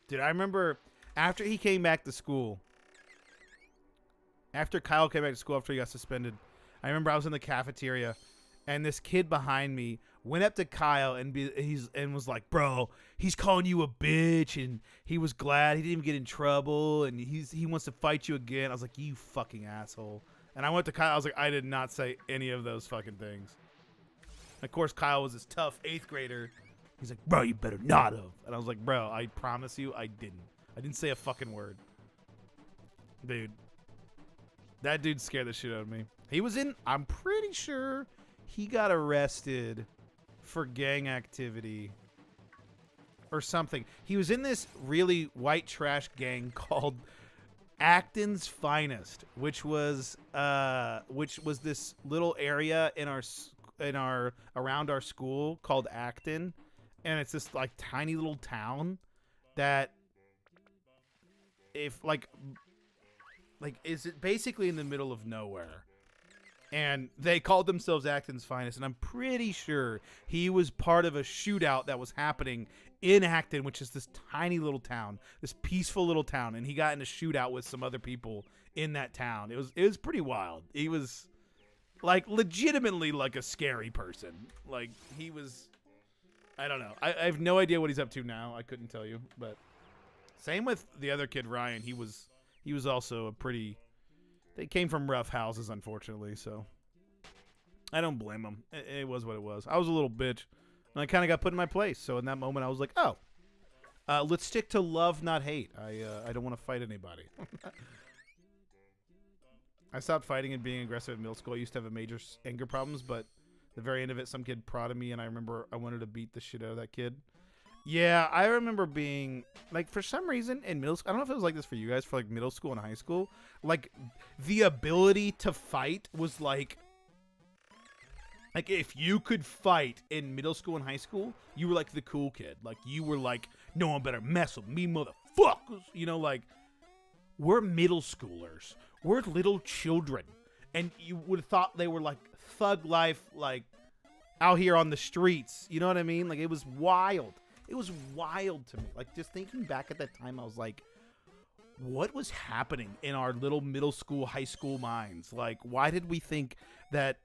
Dude, I remember after he came back to school. After Kyle came back to school after he got suspended. I remember I was in the cafeteria. And this kid behind me went up to Kyle and was like, bro, he's calling you a bitch. And he was glad he didn't even get in trouble. And he wants to fight you again. I was like, you fucking asshole. And I went to Kyle. I was like, I did not say any of those fucking things. And of course, Kyle was this tough 8th grader. He's like, bro, you better not have. And I was like, bro, I promise you I didn't. I didn't say a fucking word. Dude. That dude scared the shit out of me. He was in, I'm pretty sure he got arrested for gang activity or something. He was in this really white trash gang called Acton's Finest, which was this little area in our around our school called Acton, and it's this like tiny little town that if like is it basically in the middle of nowhere. And they called themselves Acton's Finest, and I'm pretty sure he was part of a shootout that was happening in Acton, which is this tiny little town, this peaceful little town, and he got in a shootout with some other people in that town. It was pretty wild. like legitimately like a scary person. Like he was, I don't know. I have no idea what he's up to now. I couldn't tell you, but same with the other kid, Ryan. He was also a pretty, they came from rough houses, unfortunately, so I don't blame him. It was what it was. I was a little bitch, and I kind of got put in my place. So in that moment, I was like, oh, let's stick to love, not hate. I don't want to fight anybody. I stopped fighting and being aggressive in middle school. I used to have a major anger problems, but the very end of it, some kid prodded me, and I remember I wanted to beat the shit out of that kid. Yeah, I remember being, like, for some reason in middle school, I don't know if it was like this for you guys, for, like, middle school and high school, like, the ability to fight was, like, if you could fight in middle school and high school, you were, like, the cool kid. Like, you were, like, no one better mess with me, motherfuckers. You know, like, we're middle schoolers. We're little children. And you would have thought they were, like, thug life, like, out here on the streets. You know what I mean? Like, it was wild. It was wild to me. Like, just thinking back at that time, I was like, what was happening in our little middle school, high school minds? Like, why did we think that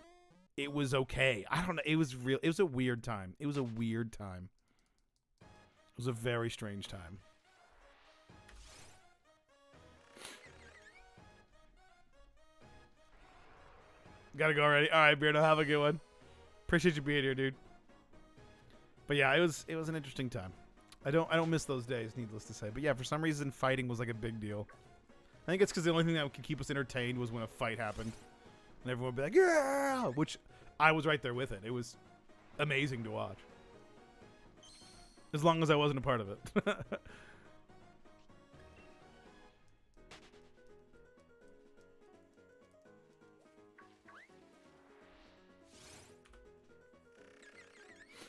it was okay? I don't know. It was real. It was a weird time. It was a weird time. It was a very strange time. Gotta go already. All right, Beardo, have a good one. Appreciate you being here, dude. But yeah, it was an interesting time. I don't miss those days, needless to say. But yeah, for some reason, fighting was like a big deal. I think it's because the only thing that could keep us entertained was when a fight happened, and everyone would be like, "Yeah!" Which I was right there with it. It was amazing to watch, as long as I wasn't a part of it.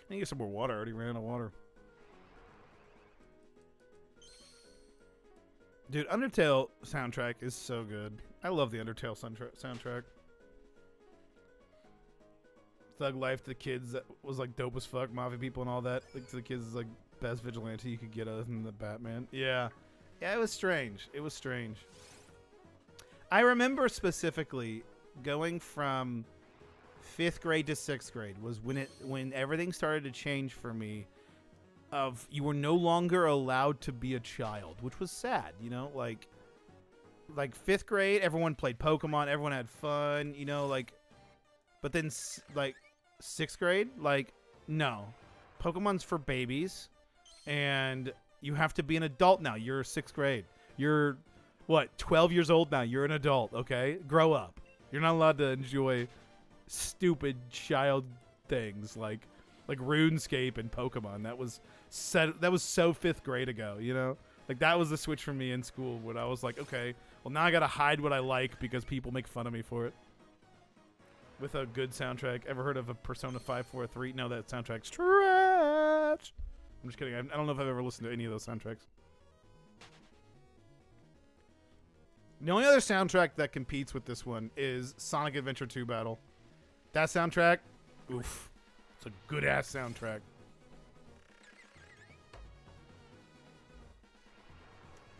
I need to get some more water. I already ran out of water. Dude, Undertale soundtrack is so good. I love the Undertale soundtrack. Thug Life to the kids that was like dope as fuck. Mafia people and all that. Like to the kids is like best vigilante you could get other than the Batman. Yeah. Yeah, it was strange. It was strange. I remember specifically going from 5th grade to 6th grade was when everything started to change for me. Of you were no longer allowed to be a child, which was sad, you know, like 5th grade, everyone played Pokemon, everyone had fun, you know, like, but then like 6th grade, like, no, Pokemon's for babies, and you have to be an adult now. You're 6th grade. You're what, 12 years old now. You're an adult, okay? Grow up. You're not allowed to enjoy stupid child things like RuneScape and Pokemon. That was so 5th grade ago, you know? Like, that was the switch for me in school when I was like, okay, well, now I gotta hide what I like because people make fun of me for it. With a good soundtrack. Ever heard of a Persona 543? No, that soundtrack's trash. I'm just kidding. I don't know if I've ever listened to any of those soundtracks. The only other soundtrack that competes with this one is Sonic Adventure 2 Battle. That soundtrack, oof. It's a good-ass soundtrack.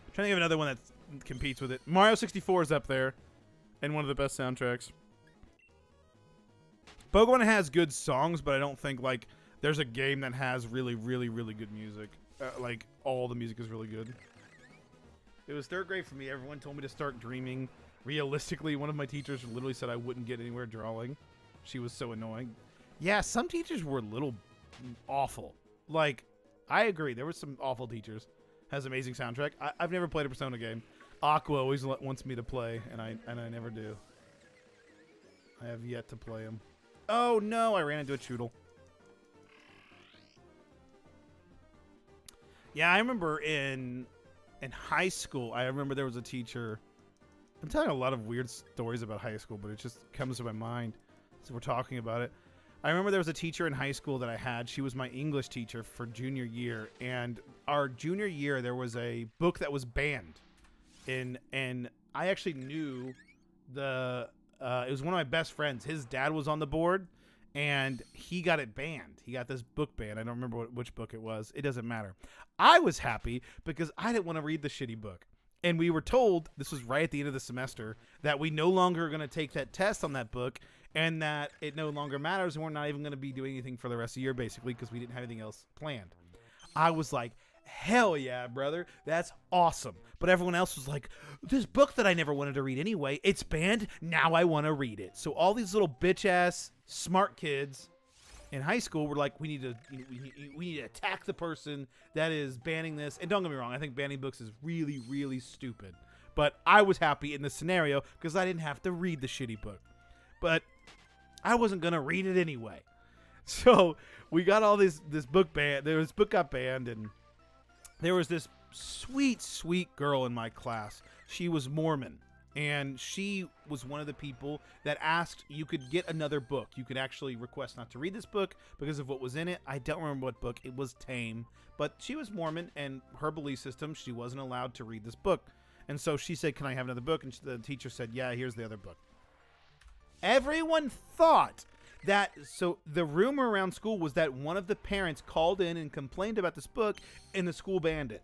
I'm trying to think of another one that competes with it. Mario 64 is up there, and one of the best soundtracks. Pokemon has good songs, but I don't think, like, there's a game that has really, really, really good music. Like, all the music is really good. It was 3rd grade for me. Everyone told me to start dreaming. Realistically, one of my teachers literally said I wouldn't get anywhere drawing. She was so annoying. Yeah, some teachers were a little awful. Like, I agree. There were some awful teachers. Has amazing soundtrack. I've never played a Persona game. Aqua always wants me to play, and I never do. I have yet to play him. Oh, no. I ran into a Choodle. Yeah, I remember in high school, I remember there was a teacher. I'm telling a lot of weird stories about high school, but it just comes to my mind. So we're talking about it. I remember there was a teacher in high school that I had. She was my English teacher for junior year. And our junior year, there was a book that was banned. And I actually knew it was one of my best friends. His dad was on the board, and he got it banned. He got this book banned. I don't remember which book it was. It doesn't matter. I was happy because I didn't want to read the shitty book. And we were told, this was right at the end of the semester, that we no longer are going to take that test on that book. and that it no longer matters, and we're not even going to be doing anything for the rest of the year, basically, because we didn't have anything else planned. I was like, hell yeah, brother, that's awesome. But everyone else was like, this book that I never wanted to read anyway, it's banned, now I want to read it. So all these little bitch-ass smart kids in high school were like, we need to attack the person that is banning this. And don't get me wrong, I think banning books is really, really stupid. But I was happy in this scenario because I didn't have to read the shitty book. But I wasn't going to read it anyway. So we got all this book banned. This book got banned, and there was this sweet, sweet girl in my class. She was Mormon, and she was one of the people that asked you could get another book. You could actually request not to read this book because of what was in it. I don't remember what book. It was tame, but she was Mormon, and her belief system, she wasn't allowed to read this book. And so she said, can I have another book? And the teacher said, yeah, here's the other book. Everyone thought that, so the rumor around school was that one of the parents called in and complained about this book and the school banned it.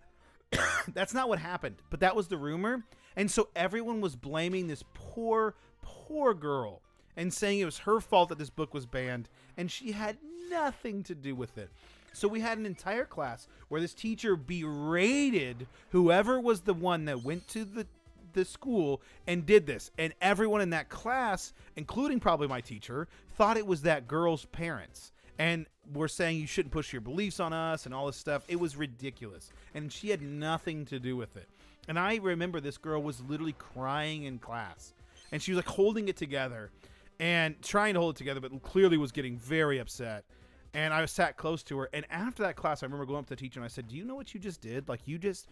That's not what happened, but that was the rumor. And so everyone was blaming this poor girl and saying it was her fault that this book was banned, and she had nothing to do with it. So we had an entire class where this teacher berated whoever was the one that went to the school and did this, and everyone in that class, including probably my teacher, thought it was that girl's parents and were saying you shouldn't push your beliefs on us and all this stuff. It was ridiculous, and she had nothing to do with it. And I remember this girl was literally crying in class, and she was like holding it together and trying to hold it together, but clearly was getting very upset. And I sat close to her, and after that class I remember going up to the teacher and I said, do you know what you just did? Like, you just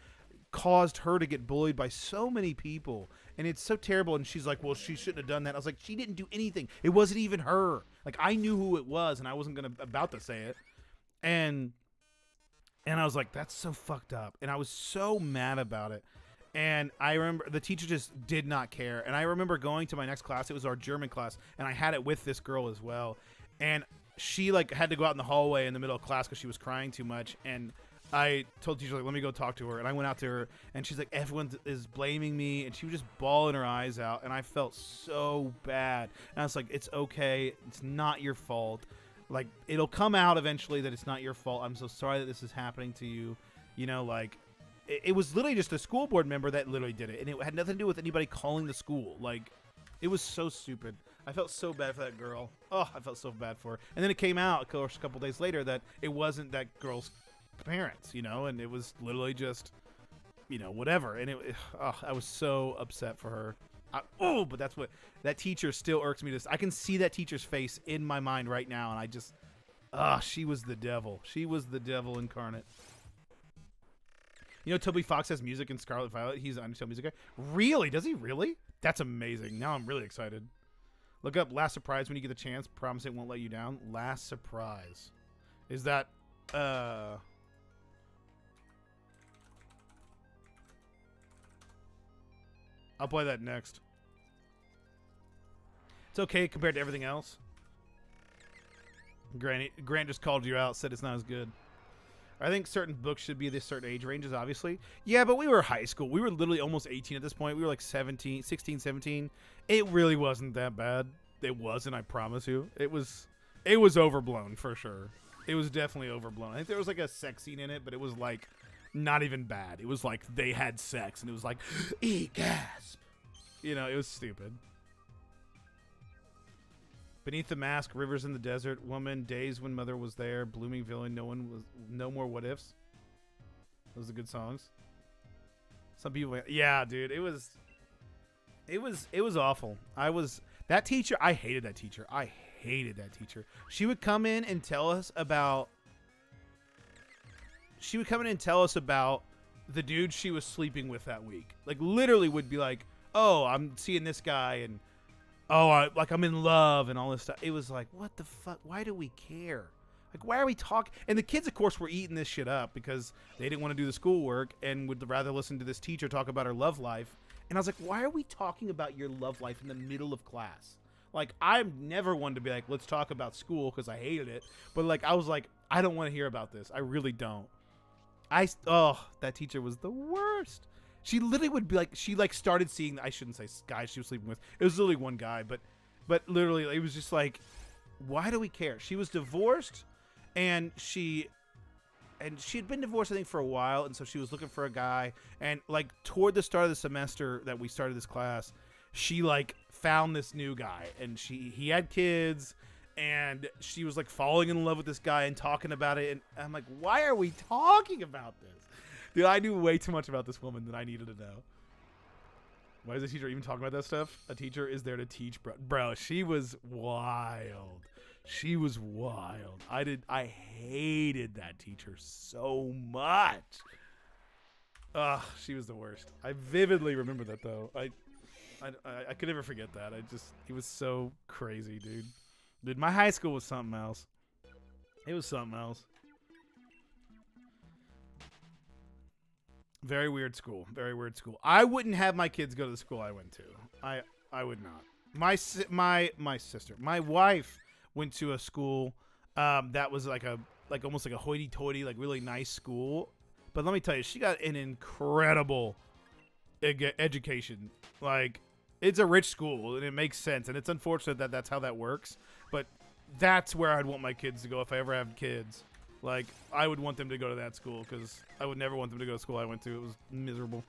caused her to get bullied by so many people, and it's so terrible. And she's like, well, she shouldn't have done that. I was like, she didn't do anything. It wasn't even her. Like, I knew who it was, and I wasn't about to say it. And I was like, that's so fucked up. And I was so mad about it. And I remember the teacher just did not care. And I remember going to my next class. It was our German class, and I had it with this girl as well. And she like had to go out in the hallway in the middle of class because she was crying too much. And I told the teacher, like, let me go talk to her. And I went out to her, and she's like, everyone is blaming me. And she was just bawling her eyes out. And I felt so bad. And I was like, it's okay. It's not your fault. Like, it'll come out eventually that it's not your fault. I'm so sorry that this is happening to you. You know, like, it was literally just a school board member that literally did it. And it had nothing to do with anybody calling the school. Like, it was so stupid. I felt so bad for that girl. Oh, I felt so bad for her. And then it came out, of course, a couple days later that it wasn't that girl's parents, you know, and it was literally just, you know, whatever. And I was so upset for her. But that's what that teacher still irks me. I can see that teacher's face in my mind right now, and I just, she was the devil. She was the devil incarnate. You know, Toby Fox has music in Scarlet Violet. He's an Undertale music guy. Really? Does he really? That's amazing. Now I'm really excited. Look up Last Surprise when you get the chance. Promise it won't let you down. Last Surprise. Is that, I'll play that next. It's okay compared to everything else. Grant just called you out, said it's not as good. I think certain books should be this certain age ranges, obviously. Yeah, but we were high school. We were literally almost 18 at this point. We were like 16, 17. It really wasn't that bad. It wasn't, I promise you. It was overblown for sure. It was definitely overblown. I think there was like a sex scene in it, but it was like not even bad. It was like they had sex, and it was like, gasp. You know, it was stupid. Beneath the Mask, Rivers in the Desert, Woman, Days When Mother Was There, Blooming Villain, No More What Ifs. Those are good songs. Some people, yeah, dude, it was awful. That teacher, I hated that teacher. She would come in and tell us about the dude she was sleeping with that week. Like, literally would be like, oh, I'm seeing this guy, and I'm in love and all this stuff. It was like, what the fuck? Why do we care? Like, why are we talking? And the kids, of course, were eating this shit up because they didn't want to do the schoolwork and would rather listen to this teacher talk about her love life. And I was like, why are we talking about your love life in the middle of class? Like, I'm never one to be like, let's talk about school because I hated it. But, like, I was like, I don't want to hear about this. I really don't. That teacher was the worst. She literally would be like, she like started seeing, I shouldn't say guys she was sleeping with. It was literally one guy, but But literally, it was just like, why do we care? She was divorced, and she'd been divorced, I think, for a while, and so she was looking for a guy. And like toward the start of the semester that we started this class, she like found this new guy, and he had kids, and she was like falling in love with this guy and talking about it. And I'm like, why are we talking about this? Dude, I knew way too much about this woman than I needed to know. Why is the teacher even talking about that stuff? A teacher is there to teach, bro. Bro, she was wild. She was wild. I hated that teacher so much. Ugh, she was the worst. I vividly remember that though. I could never forget that. It was so crazy, dude. Dude, my high school was something else. It was something else. Very weird school. Very weird school. I wouldn't have my kids go to the school I went to. I would not. My sister, my wife went to a school that was like almost like a hoity-toity, like really nice school. But let me tell you, she got an incredible education. Like, it's a rich school, and it makes sense. And it's unfortunate that that's how that works. But that's where I'd want my kids to go if I ever have kids. Like, I would want them to go to that school because I would never want them to go to school I went to. It was miserable.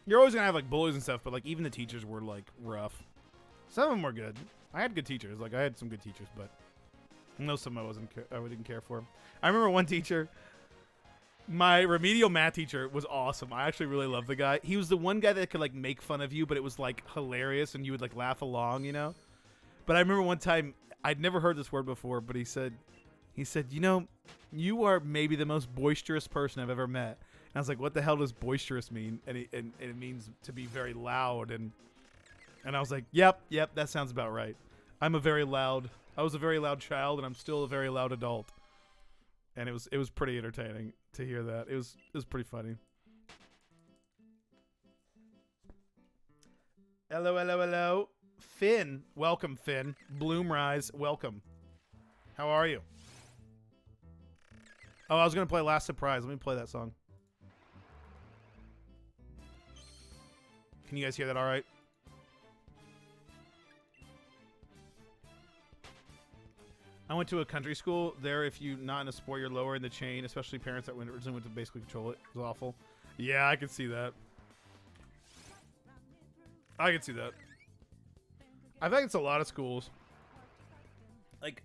You're always going to have, like, bullies and stuff, but, like, even the teachers were, like, rough. Some of them were good. I had good teachers. Like, I had some good teachers, but most of them I didn't care for. I remember one teacher, my remedial math teacher was awesome. I actually really loved the guy. He was the one guy that could, like, make fun of you, but it was, like, hilarious, and you would, like, laugh along, you know? But I remember one time, I'd never heard this word before, but he said, you know, you are maybe the most boisterous person I've ever met. And I was like, what the hell does boisterous mean? And it means to be very loud. And I was like, yep, that sounds about right. I was a very loud child, and I'm still a very loud adult. And it was pretty entertaining to hear that. It was pretty funny. Hello. Finn, welcome, Finn. Bloomrise, welcome. How are you? Oh, I was going to play Last Surprise. Let me play that song. Can you guys hear that all right? I went to a country school. There, if you're not in a sport, you're lower in the chain, especially parents that originally went to basically control it. It was awful. Yeah, I could see that. I could see that. I think it's a lot of schools. Like,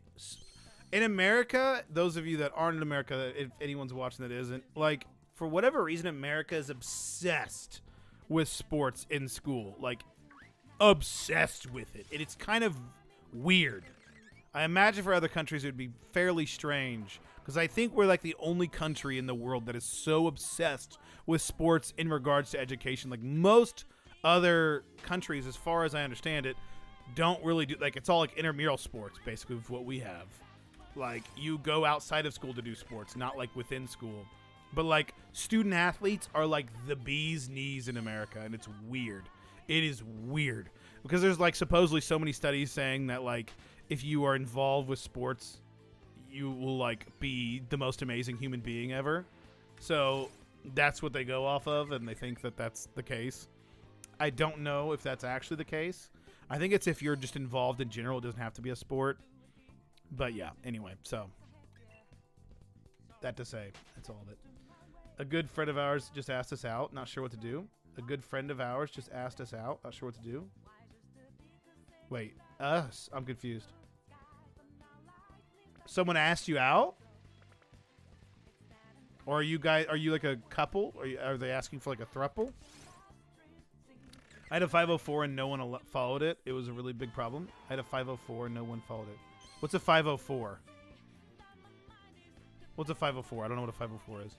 in America, those of you that aren't in America, if anyone's watching that isn't, like, for whatever reason, America is obsessed with sports in school. Like, obsessed with it. And it's kind of weird. I imagine for other countries it would be fairly strange, because I think we're like the only country in the world that is so obsessed with sports in regards to education. Like, most other countries, as far as I understand it, don't really do, like, it's all like intramural sports basically with what we have. Like, you go outside of school to do sports, not like within school. But like, student athletes are like the bee's knees in America, and it's weird. It is weird because there's like supposedly so many studies saying that like if you are involved with sports, you will like be the most amazing human being ever. So that's what they go off of, and they think that that's the case. I don't know if that's actually the case. I think it's if you're just involved in general. It doesn't have to be a sport. But yeah, anyway, so that to say, that's all of it. A good friend of ours just asked us out. Not sure what to do. A good friend of ours just asked us out. Not sure what to do. Wait, us? I'm confused. Someone asked you out? Or are you like a couple? Are they asking for like a throuple? I had a 504 and no one followed it. It was a really big problem. I had a 504 and no one followed it. What's a 504? What's a 504? I don't know what a 504 is.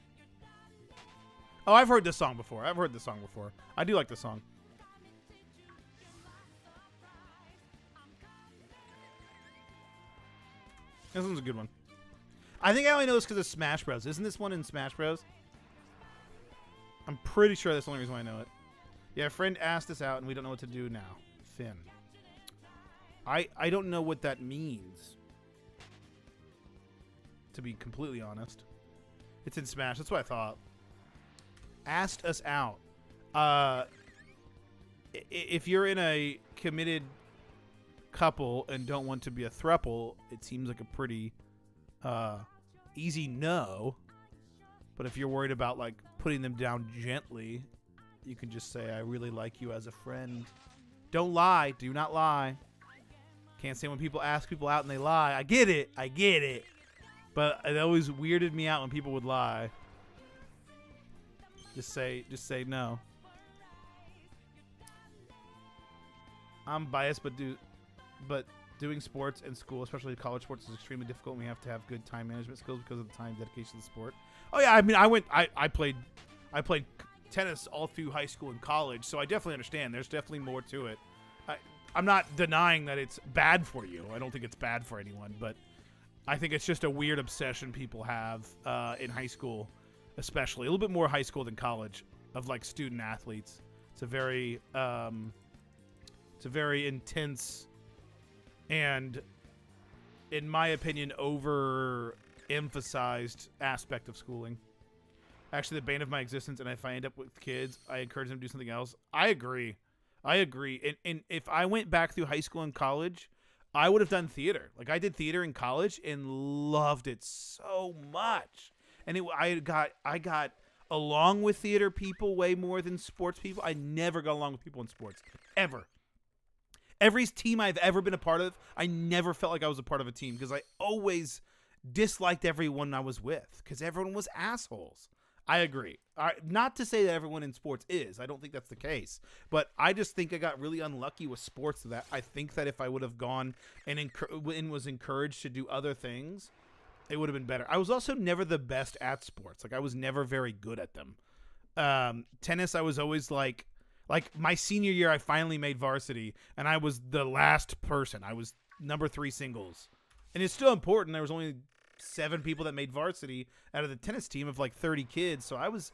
Oh, I've heard this song before. I do like this song. This one's a good one. I think I only know this because of Smash Bros. Isn't this one in Smash Bros? I'm pretty sure that's the only reason why I know it. Yeah, a friend asked us out, and we don't know what to do now. Finn. I don't know what that means, to be completely honest. It's in Smash. That's what I thought. Asked us out. if you're in a committed couple and don't want to be a throuple, it seems like a pretty easy no. But if you're worried about like putting them down gently, you can just say, I really like you as a friend. Don't lie. Do not lie. Can't say when people ask people out and they lie. I get it. But it always weirded me out when people would lie. Just say no. I'm biased, but doing sports and school, especially college sports, is extremely difficult. We have to have good time management skills because of the time dedication to the sport. Oh yeah, I mean, I played tennis all through high school and college, so I definitely understand. There's definitely more to it. I'm not denying that it's bad for you. I don't think it's bad for anyone, but I think it's just a weird obsession people have in high school, especially a little bit more high school than college, of like student athletes. It's a very intense and, in my opinion, overemphasized aspect of schooling. Actually, the bane of my existence, and if I end up with kids, I encourage them to do something else. I agree. And if I went back through high school and college, I would have done theater. Like, I did theater in college and loved it so much. And I got along with theater people way more than sports people. I never got along with people in sports. Ever. Every team I've ever been a part of, I never felt like I was a part of a team because I always disliked everyone I was with because everyone was assholes. I agree. Not to say that everyone in sports is. I don't think that's the case. But I just think I got really unlucky with sports that I think that if I would have gone and was encouraged to do other things, it would have been better. I was also never the best at sports. Like, I was never very good at them. Tennis, I was always like my senior year, I finally made varsity, and I was the last person. I was number 3 singles. And it's still important. There was only 7 people that made varsity out of the tennis team of like 30 kids. So I was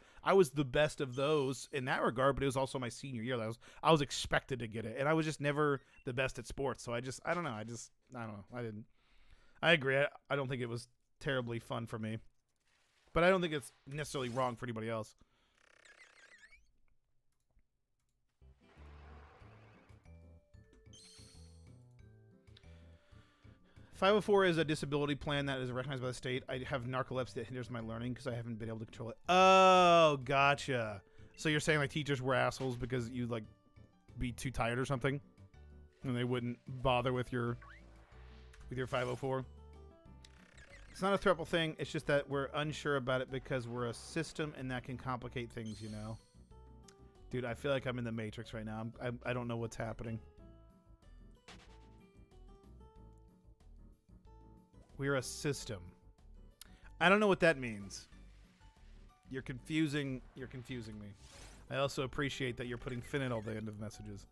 the best of those in that regard, but it was also my senior year. I was expected to get it, and I was just never the best at sports. So I don't know. I agree. I don't think it was terribly fun for me, but I don't think it's necessarily wrong for anybody else. .504 is a disability plan that is recognized by the state. I have narcolepsy that hinders my learning because I haven't been able to control it. Oh, gotcha. So you're saying like teachers were assholes because you like be too tired or something, and they wouldn't bother with your 504. It's not a triple thing. It's just that we're unsure about it because we're a system, and that can complicate things. You know, dude. I feel like I'm in the Matrix right now. I don't know what's happening. We're a system. I don't know what that means. You're confusing me. I also appreciate that you're putting Finn at the end of messages.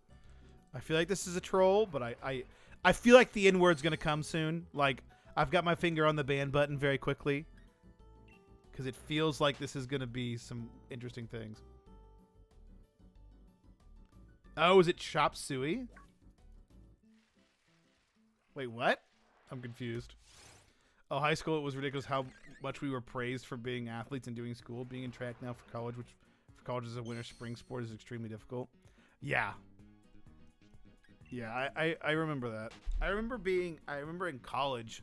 I feel like this is a troll, but I feel like the N-word's gonna come soon. Like, I've got my finger on the ban button very quickly. Because it feels like this is gonna be some interesting things. Oh, is it Chop Suey? Wait, what? I'm confused. Oh, high school, it was ridiculous how much we were praised for being athletes and doing school. Being in track now for college, which for college is a winter spring sport, is extremely difficult. Yeah. Yeah, I remember that. I remember in college,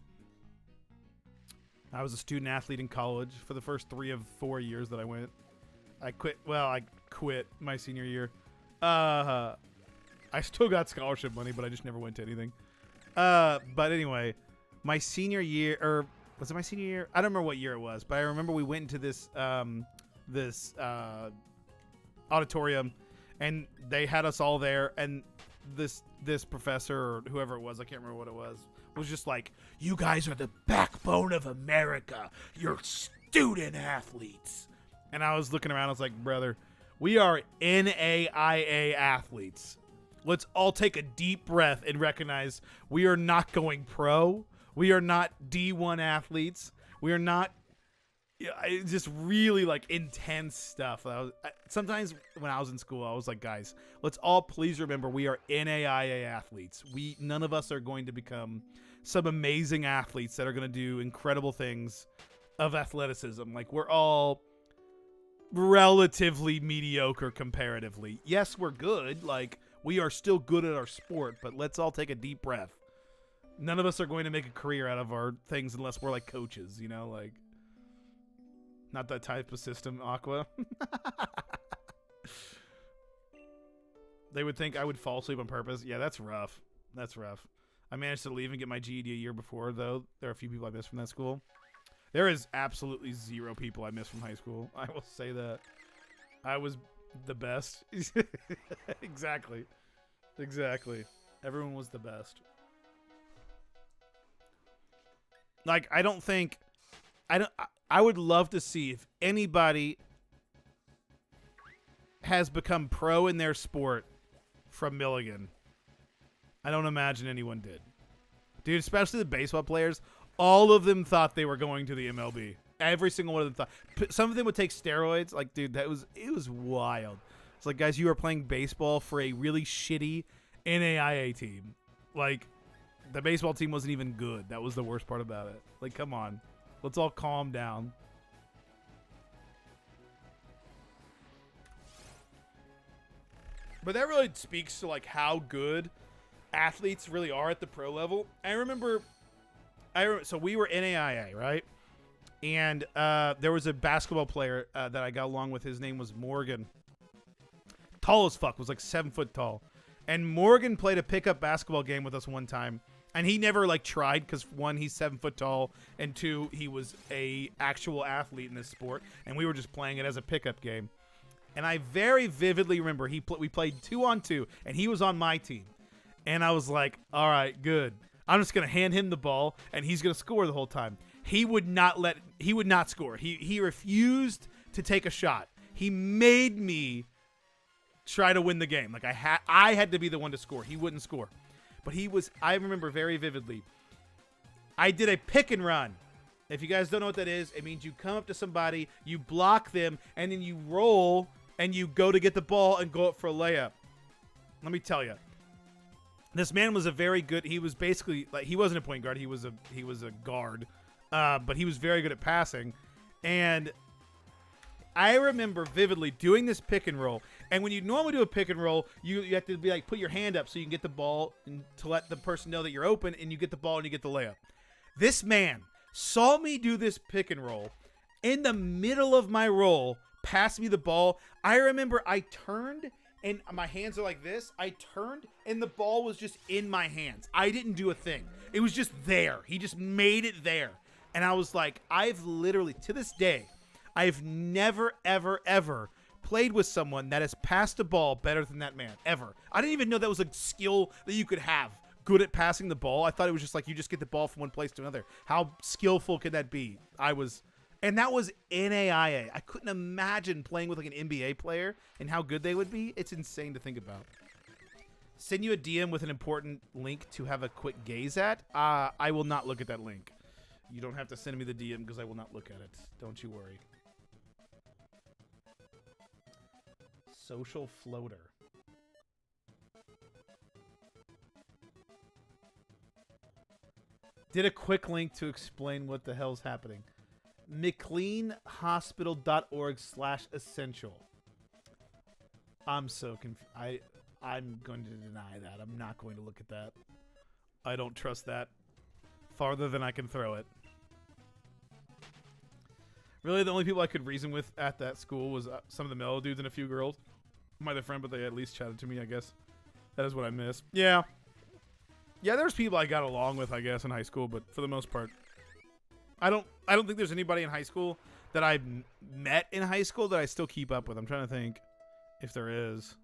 I was a student athlete in college for the first 3 of 4 years that I went. I quit my senior year. I still got scholarship money, but I just never went to anything. But anyway, my senior year, or was it my senior year? I don't remember what year it was, but I remember we went into this auditorium, and they had us all there, and this professor or whoever it was, I can't remember what it was just like, "You guys are the backbone of America. You're student athletes." And I was looking around, I was like, brother, we are NAIA athletes. Let's all take a deep breath and recognize we are not going pro. We are not D1 athletes. We are not. It's just really like intense stuff. Sometimes when I was in school, I was like, guys, let's all please remember we are NAIA athletes. None of us are going to become some amazing athletes that are going to do incredible things of athleticism. Like, we're all relatively mediocre comparatively. Yes, we're good. Like, We are still good at our sport, but let's all take a deep breath. None of us are going to make a career out of our things unless we're like coaches, you know, like not that type of system, Aqua. They would think I would fall asleep on purpose. Yeah, that's rough. That's rough. I managed to leave and get my GED a year before, though. There are a few people I missed from that school. There is absolutely 0 people I missed from high school. I will say that. I was the best. Exactly. Exactly. Everyone was the best. Like, I would love to see if anybody has become pro in their sport from Milligan. I don't imagine anyone did. Dude, especially the baseball players, all of them thought they were going to the MLB. Every single one of them thought. Some of them would take steroids. Like, dude, it was wild. It's like, guys, you are playing baseball for a really shitty NAIA team. Like, the baseball team wasn't even good. That was the worst part about it. Like, come on. Let's all calm down. But that really speaks to, like, how good athletes really are at the pro level. So we were NAIA, right? And there was a basketball player that I got along with. His name was Morgan. Tall as fuck, was like 7 foot tall. And Morgan played a pickup basketball game with us one time. And he never like tried because 1, he's 7 foot tall, and 2, he was a actual athlete in this sport. And we were just playing it as a pickup game. And I very vividly remember we played 2-on-2, and he was on my team. And I was like, all right, good. I'm just going to hand him the ball, and he's going to score the whole time. He would not score. He refused to take a shot. He made me try to win the game. Like I had to be the one to score. He wouldn't score. But I remember very vividly, I did a pick and run. If you guys don't know what that is, it means you come up to somebody, you block them, and then you roll, and you go to get the ball and go up for a layup. Let me tell you. This man was he was basically, like, he wasn't a point guard, he was a guard. But he was very good at passing. And I remember vividly doing this pick and roll. And when you normally do a pick and roll, you have to be like, put your hand up so you can get the ball and to let the person know that you're open, and you get the ball and you get the layup. This man saw me do this pick and roll. In the middle of my roll, passed me the ball. I remember I turned and my hands are like this. I turned and the ball was just in my hands. I didn't do a thing. It was just there. He just made it there. And I was like, I've literally, to this day, I've never, ever, ever played with someone that has passed a ball better than that man, ever. I didn't even know that was a skill that you could have, good at passing the ball. I thought it was just like you just get the ball from one place to another. How skillful could that be? And that was NAIA. I couldn't imagine playing with like an NBA player and how good they would be. It's insane to think about. Send you a DM with an important link to have a quick gaze at. I will not look at that link. You don't have to send me the DM because I will not look at it. Don't you worry. Social floater. Did a quick link to explain what the hell's happening. McLeanhospital.org/essential. I'm so confused. I'm going to deny that. I'm not going to look at that. I don't trust that farther than I can throw it. Really, the only people I could reason with at that school was some of the mellow dudes and a few girls. My other friend, but they at least chatted to me, I guess. That is what I miss. Yeah. Yeah, there's people I got along with, I guess, in high school, but for the most part, I don't think there's anybody in high school that I met in high school that I still keep up with. I'm trying to think if there is.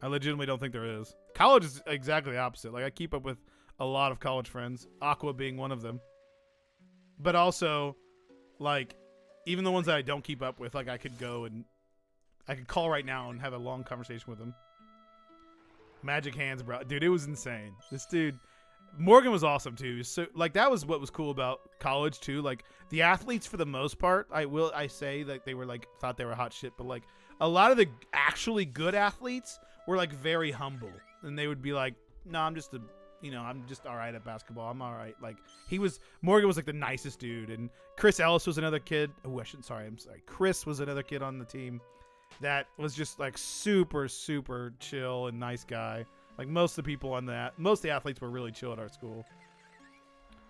I legitimately don't think there is. College is exactly the opposite. Like, I keep up with a lot of college friends, Aqua being one of them. But also, like, even the ones that I don't keep up with, like, I could go and I could call right now and have a long conversation with them. Magic hands, bro. Dude, it was insane. This dude, Morgan was awesome too. So, like, that was what was cool about college too. Like, the athletes, for the most part, I say that they were like, thought they were hot shit, but like a lot of the actually good athletes were like very humble, and they would be like, no, I'm just all right at basketball. I'm all right. Like, Morgan was like the nicest dude, and Chris Ellis was another kid. Oh, I'm sorry. Chris was another kid on the team. that was just like super, super chill and nice guy. Like most of the people on that, most of the athletes were really chill at our school.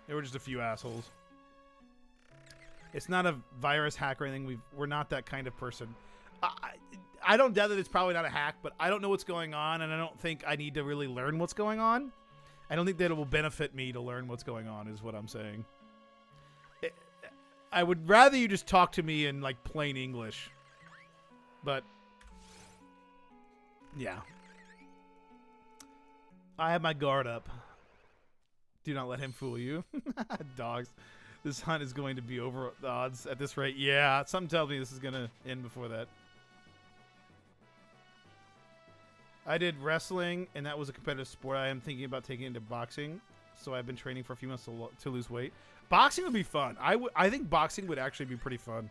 There were just a few assholes. It's not a virus hack or anything. We're not that kind of person. I don't doubt that it's probably not a hack, but I don't know what's going on, and I don't think I need to really learn what's going on. I don't think that it will benefit me to learn what's going on, is what I'm saying. I would rather you just talk to me in, like, plain English. But, yeah. I have my guard up. Do not let him fool you. Dogs. This hunt is going to be over the odds at this rate. Yeah, something tells me this is going to end before that. I did wrestling, and that was a competitive sport. I am thinking about taking it into boxing, so I've been training for a few months to lose weight. Boxing would be fun. I think boxing would actually be pretty fun.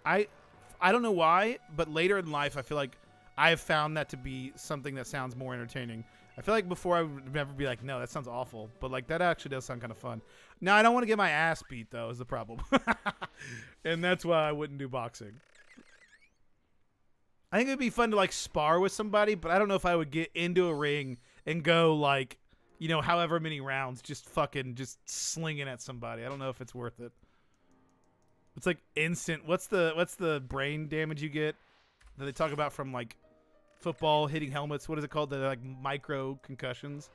I don't know why, but later in life, I feel like I have found that to be something that sounds more entertaining. I feel like before I would never be like, no, that sounds awful. But like that actually does sound kind of fun. Now, I don't want to get my ass beat, though, is the problem. And that's why I wouldn't do boxing. I think it would be fun to like spar with somebody, but I don't know if I would get into a ring and go like, you know, however many rounds just slinging at somebody. I don't know if it's worth it. It's like instant. What's the brain damage you get that they talk about from like football hitting helmets? What is it called? The like micro concussions,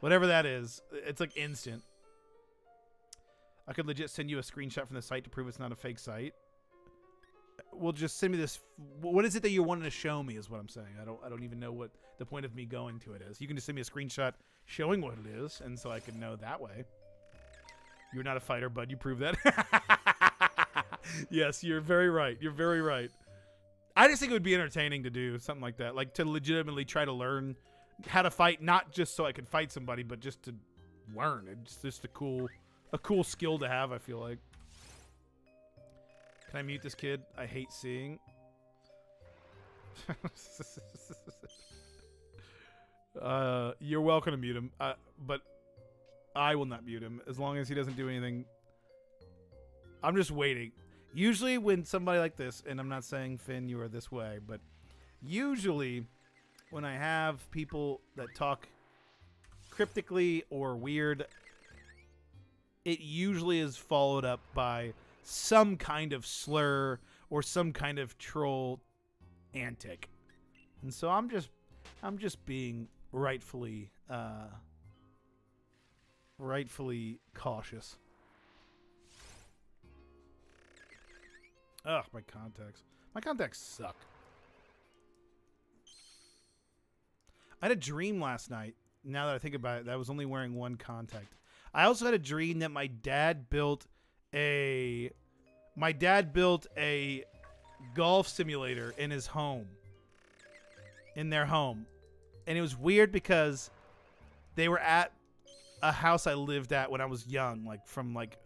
whatever that is. It's like instant. I could legit send you a screenshot from the site to prove it's not a fake site. Well, just send me this. What is it that you're wanting to show me? Is what I'm saying. I don't even know what the point of me going to it is. You can just send me a screenshot showing what it is, and so I can know that way. You're not a fighter, bud. You prove that. Yes, you're very right. You're very right. I just think it would be entertaining to do something like that, like to legitimately try to learn how to fight, not just so I could fight somebody, but just to learn. It's just a cool skill to have. I feel like. Can I mute this kid? I hate seeing. You're welcome to mute him, but I will not mute him as long as he doesn't do anything. I'm just waiting. Usually when somebody like this, and I'm not saying, Finn, you are this way, but usually when I have people that talk cryptically or weird, it usually is followed up by some kind of slur or some kind of troll antic. And so I'm just being rightfully cautious. Ugh, my contacts. My contacts suck. I had a dream last night, now that I think about it, that I was only wearing one contact. I also had a dream that my dad built a golf simulator in his home. In their home. And it was weird because they were at a house I lived at when I was young, like from like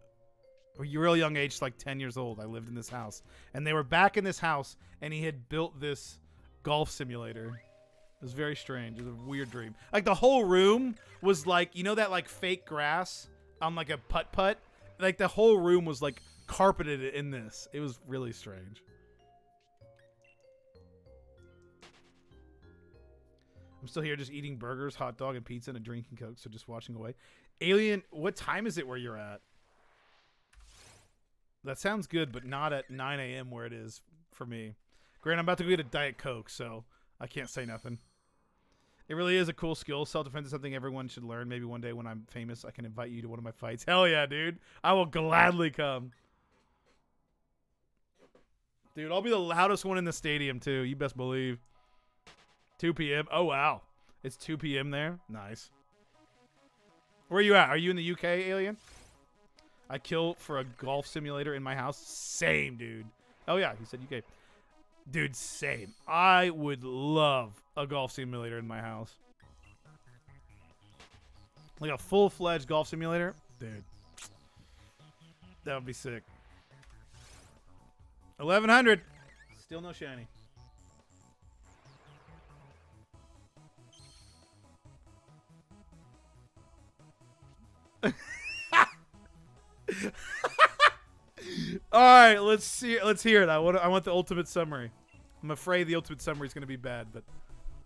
a real young age, like 10 years old. I lived in this house. And they were back in this house, and he had built this golf simulator. It was very strange. It was a weird dream. Like, the whole room was like, you know that, like, fake grass on, like, a putt-putt? Like, the whole room was, like, carpeted in this. It was really strange. I'm still here just eating burgers, hot dog, and pizza, and drinking Coke, so just watching away. Alien, what time is it where you're at? That sounds good, but not at 9 a.m. where it is for me. Grant, I'm about to go get a Diet Coke, so I can't say nothing. It really is a cool skill. Self-defense is something everyone should learn. Maybe one day when I'm famous, I can invite you to one of my fights. Hell yeah, dude. I will gladly come. Dude, I'll be the loudest one in the stadium, too. You best believe. 2 p.m. Oh, wow. It's 2 p.m. there? Nice. Where are you at? Are you in the UK, Alien? I kill for a golf simulator in my house. Same, dude. Oh, yeah. He said UK. Dude, same. I would love a golf simulator in my house. Like a full-fledged golf simulator? Dude. That would be sick. 1100. Still no shiny. All right, let's hear it. I want the ultimate summary. I'm afraid the ultimate summary is going to be bad, but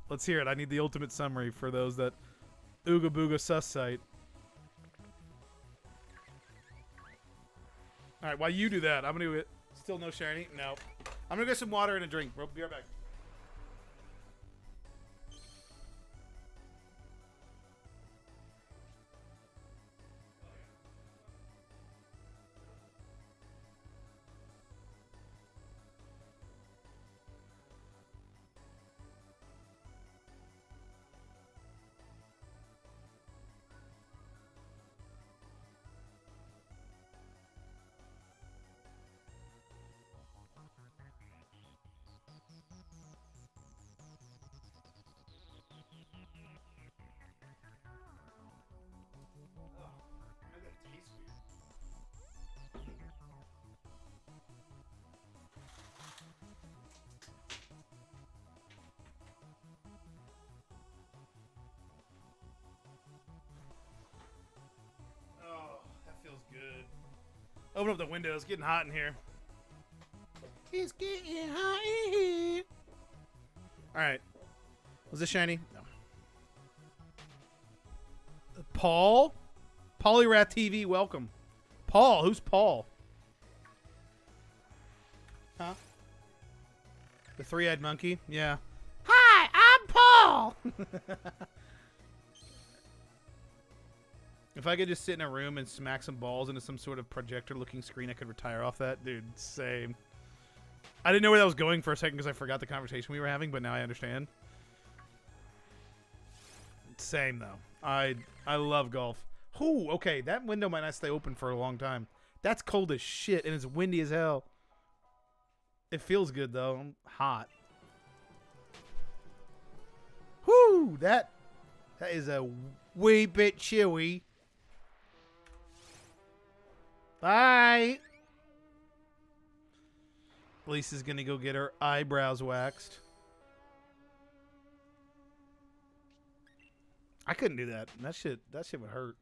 let's hear it. I need the ultimate summary for those that Ooga Booga sus site. All right, while you do that, I'm going to still no shiny. No, I'm going to get some water and a drink. We'll be right back. Good. Open up the window. It's getting hot in here. It's getting hot in here. All right. Was this shiny? No. Paul? Polyrath TV, welcome. Paul? Who's Paul? Huh? The three-eyed monkey? Yeah. Hi, I'm Paul! If I could just sit in a room and smack some balls into some sort of projector-looking screen, I could retire off that. Dude, same. I didn't know where that was going for a second because I forgot the conversation we were having, but now I understand. Same, though. I love golf. Ooh, okay, that window might not stay open for a long time. That's cold as shit, and it's windy as hell. It feels good, though. I'm hot. Whoo, that is a wee bit chewy. Bye. Lisa's gonna go get her eyebrows waxed. I couldn't do that. That shit would hurt.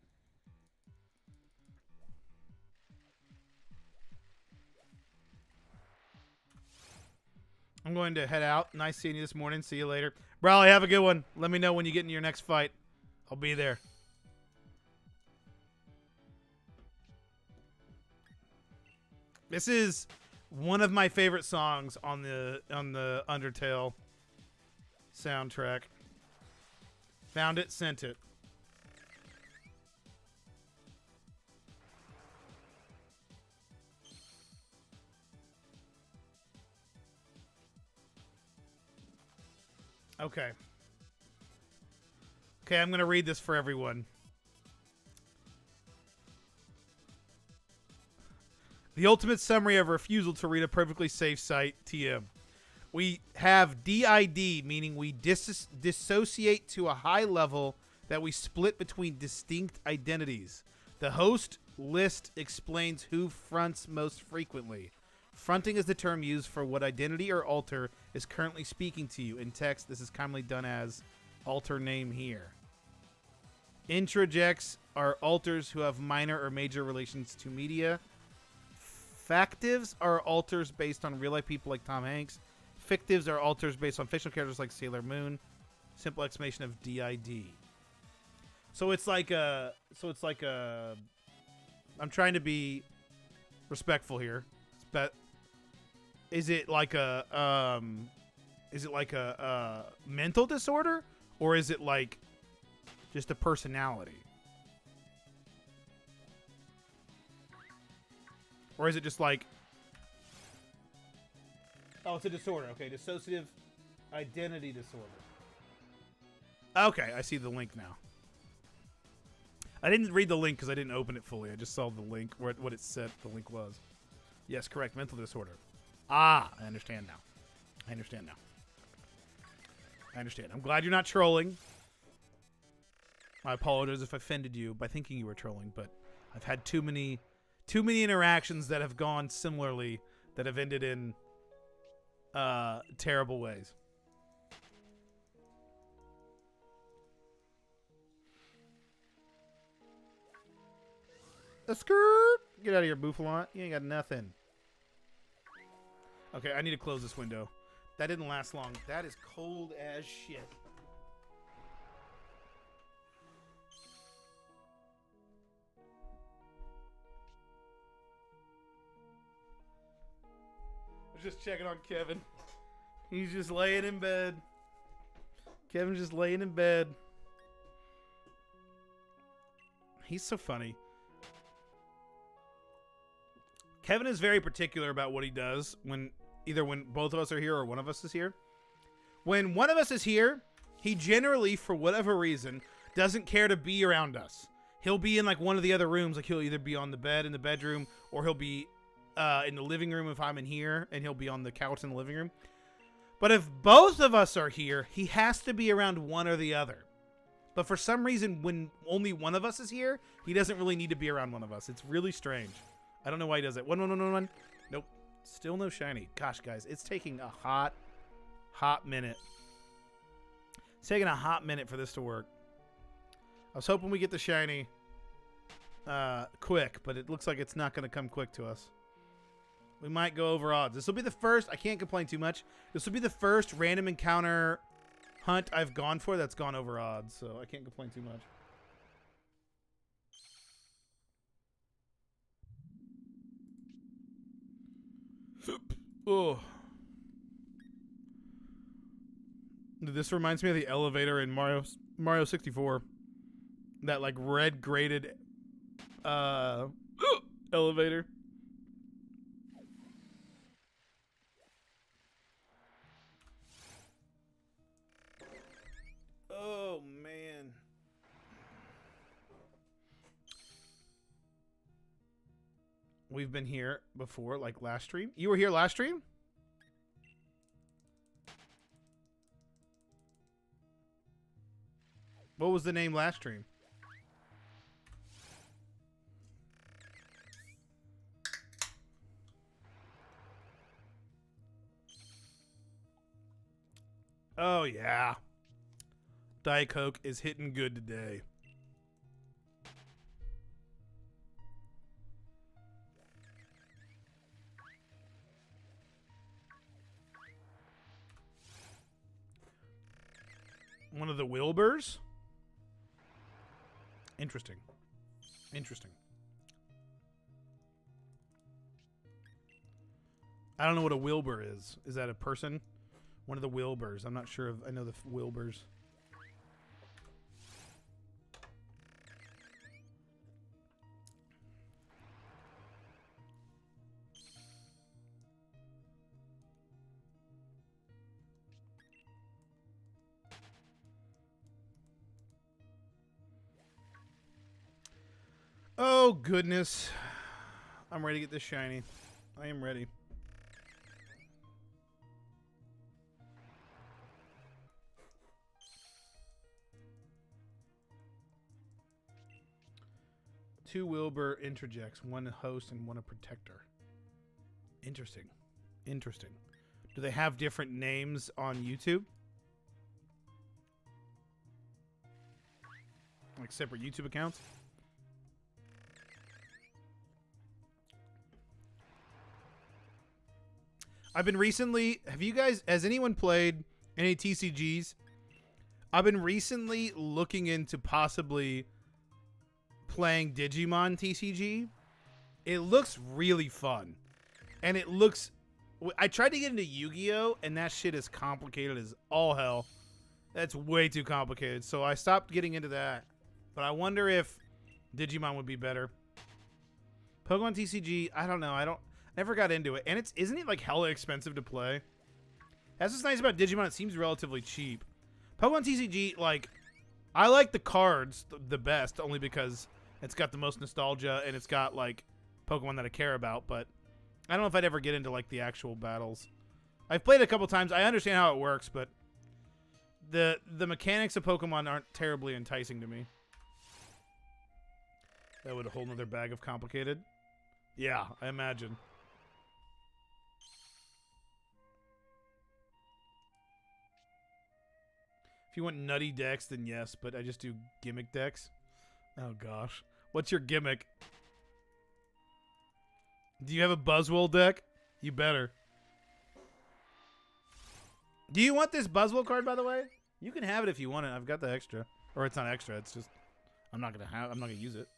I'm going to head out. Nice seeing you this morning. See you later. Brawley, have a good one. Let me know when you get in your next fight. I'll be there. This is one of my favorite songs on the Undertale soundtrack. Found it, sent it. Okay. Okay, I'm going to read this for everyone. The ultimate summary of refusal to read a perfectly safe site, TM. We have DID, meaning we dissociate to a high level that we split between distinct identities. The host list explains who fronts most frequently. Fronting is the term used for what identity or alter is currently speaking to you. In text, this is commonly done as alter name here. Introjects are alters who have minor or major relations to media. Factives are alters based on real-life people like Tom Hanks. Fictives are alters based on fictional characters like Sailor Moon. Simple explanation of DID. So it's like a... I'm trying to be respectful here. But is it like a mental disorder, or is it like just a personality? Or is it just like... Oh, it's a disorder. Okay, dissociative identity disorder. Okay, I see the link now. I didn't read the link because I didn't open it fully. I just saw the link, what it said the link was. Yes, correct. Mental disorder. Ah, I understand now. I understand. I'm glad you're not trolling. I apologize if I offended you by thinking you were trolling, but I've had too many interactions that have gone similarly that have ended in terrible ways. A skirt! Get out of here, Bouffalant. You ain't got nothing. Okay, I need to close this window. That didn't last long. That is cold as shit. I was just checking on Kevin. He's just laying in bed. Kevin's just laying in bed. He's so funny. Kevin is very particular about what he does when both of us are here or one of us is here. When one of us is here, he generally, for whatever reason, doesn't care to be around us. He'll be in like one of the other rooms. Like he'll either be on the bed in the bedroom or he'll be in the living room if I'm in here, and he'll be on the couch in the living room. But if both of us are here, he has to be around one or the other. But for some reason, when only one of us is here, he doesn't really need to be around one of us. It's really strange. I don't know why he does it. One. Nope. Still no shiny. Gosh, guys, it's taking a hot minute. It's taking a hot minute for this to work. I was hoping we get the shiny quick, but it looks like it's not going to come quick to us. We might go over odds. This will be the first. I can't complain too much. This will be the first random encounter hunt I've gone for that's gone over odds, so I can't complain too much. Oh. This reminds me of the elevator in Mario 64. That like red graded elevator. Oh man. We've been here before, like last stream. You were here last stream? What was the name last stream? Oh yeah. Diet Coke is hitting good today. One of the Wilburs? Interesting. Interesting. I don't know what a Wilbur is. Is that a person? One of the Wilburs. I'm not sure if I know the Wilburs. Oh, goodness. I'm ready to get this shiny. I am ready. Two Wilbur interjects, one a host and one a protector. Interesting. Interesting. Do they have different names on YouTube? Like separate YouTube accounts? I've been recently... Has anyone played any TCGs? I've been recently looking into possibly playing Digimon TCG. It looks really fun. And it looks... I tried to get into Yu-Gi-Oh! And that shit is complicated as all hell. That's way too complicated. So I stopped getting into that. But I wonder if Digimon would be better. Pokemon TCG, I don't know. Never got into it. And isn't it like hella expensive to play? That's what's nice about Digimon. It seems relatively cheap. Pokemon TCG, like, I like the cards the best only because it's got the most nostalgia and it's got like Pokemon that I care about, but I don't know if I'd ever get into like the actual battles. I've played it a couple times. I understand how it works, but the mechanics of Pokemon aren't terribly enticing to me. That would a whole nother bag of complicated. Yeah, I imagine. If you want nutty decks, then yes, but I just do gimmick decks. Oh gosh. What's your gimmick? Do you have a Buzzwole deck? You better. Do you want this Buzzwole card, by the way? You can have it if you want it. I've got the extra. Or it's not extra. It's just I'm not gonna use it.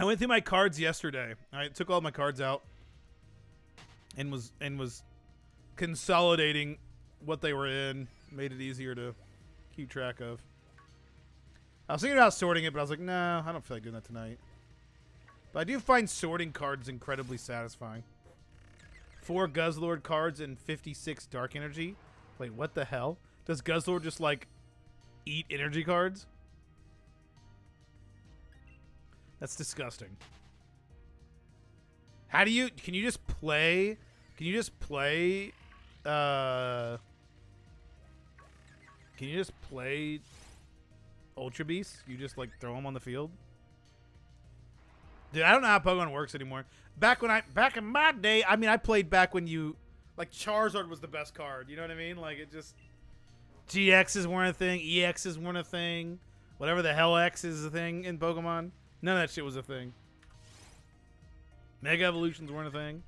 I went through my cards yesterday. I took all my cards out and was consolidating what they were in. Made it easier to keep track of. I was thinking about sorting it, but I was like, no, I don't feel like doing that tonight. But I do find sorting cards incredibly satisfying. 4 Guzzlord cards and 56 Dark Energy. Wait, what the hell? Does Guzzlord just, like, eat energy cards? That's disgusting. How do you... Can you just play... Can you just play... Can you just play Ultra Beasts? You just, like, throw them on the field? Dude, I don't know how Pokemon works anymore. Back in my day, I mean, I played back when you... Like, Charizard was the best card. You know what I mean? Like, it just... GXs weren't a thing. EXs weren't a thing. Whatever the hell X is a thing in Pokemon. None of that shit was a thing. Mega Evolutions weren't a thing.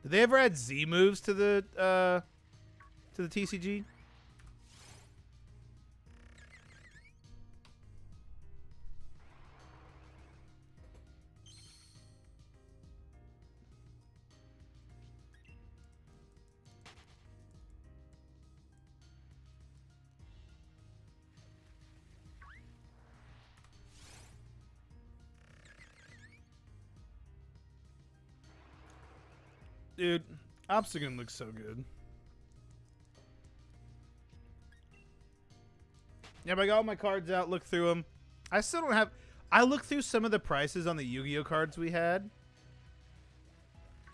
Did they ever add Z moves to the TCG? Dude, Obstagoon looks so good. Yeah, but I got all my cards out, looked through them. I still don't have... I looked through some of the prices on the Yu-Gi-Oh cards we had.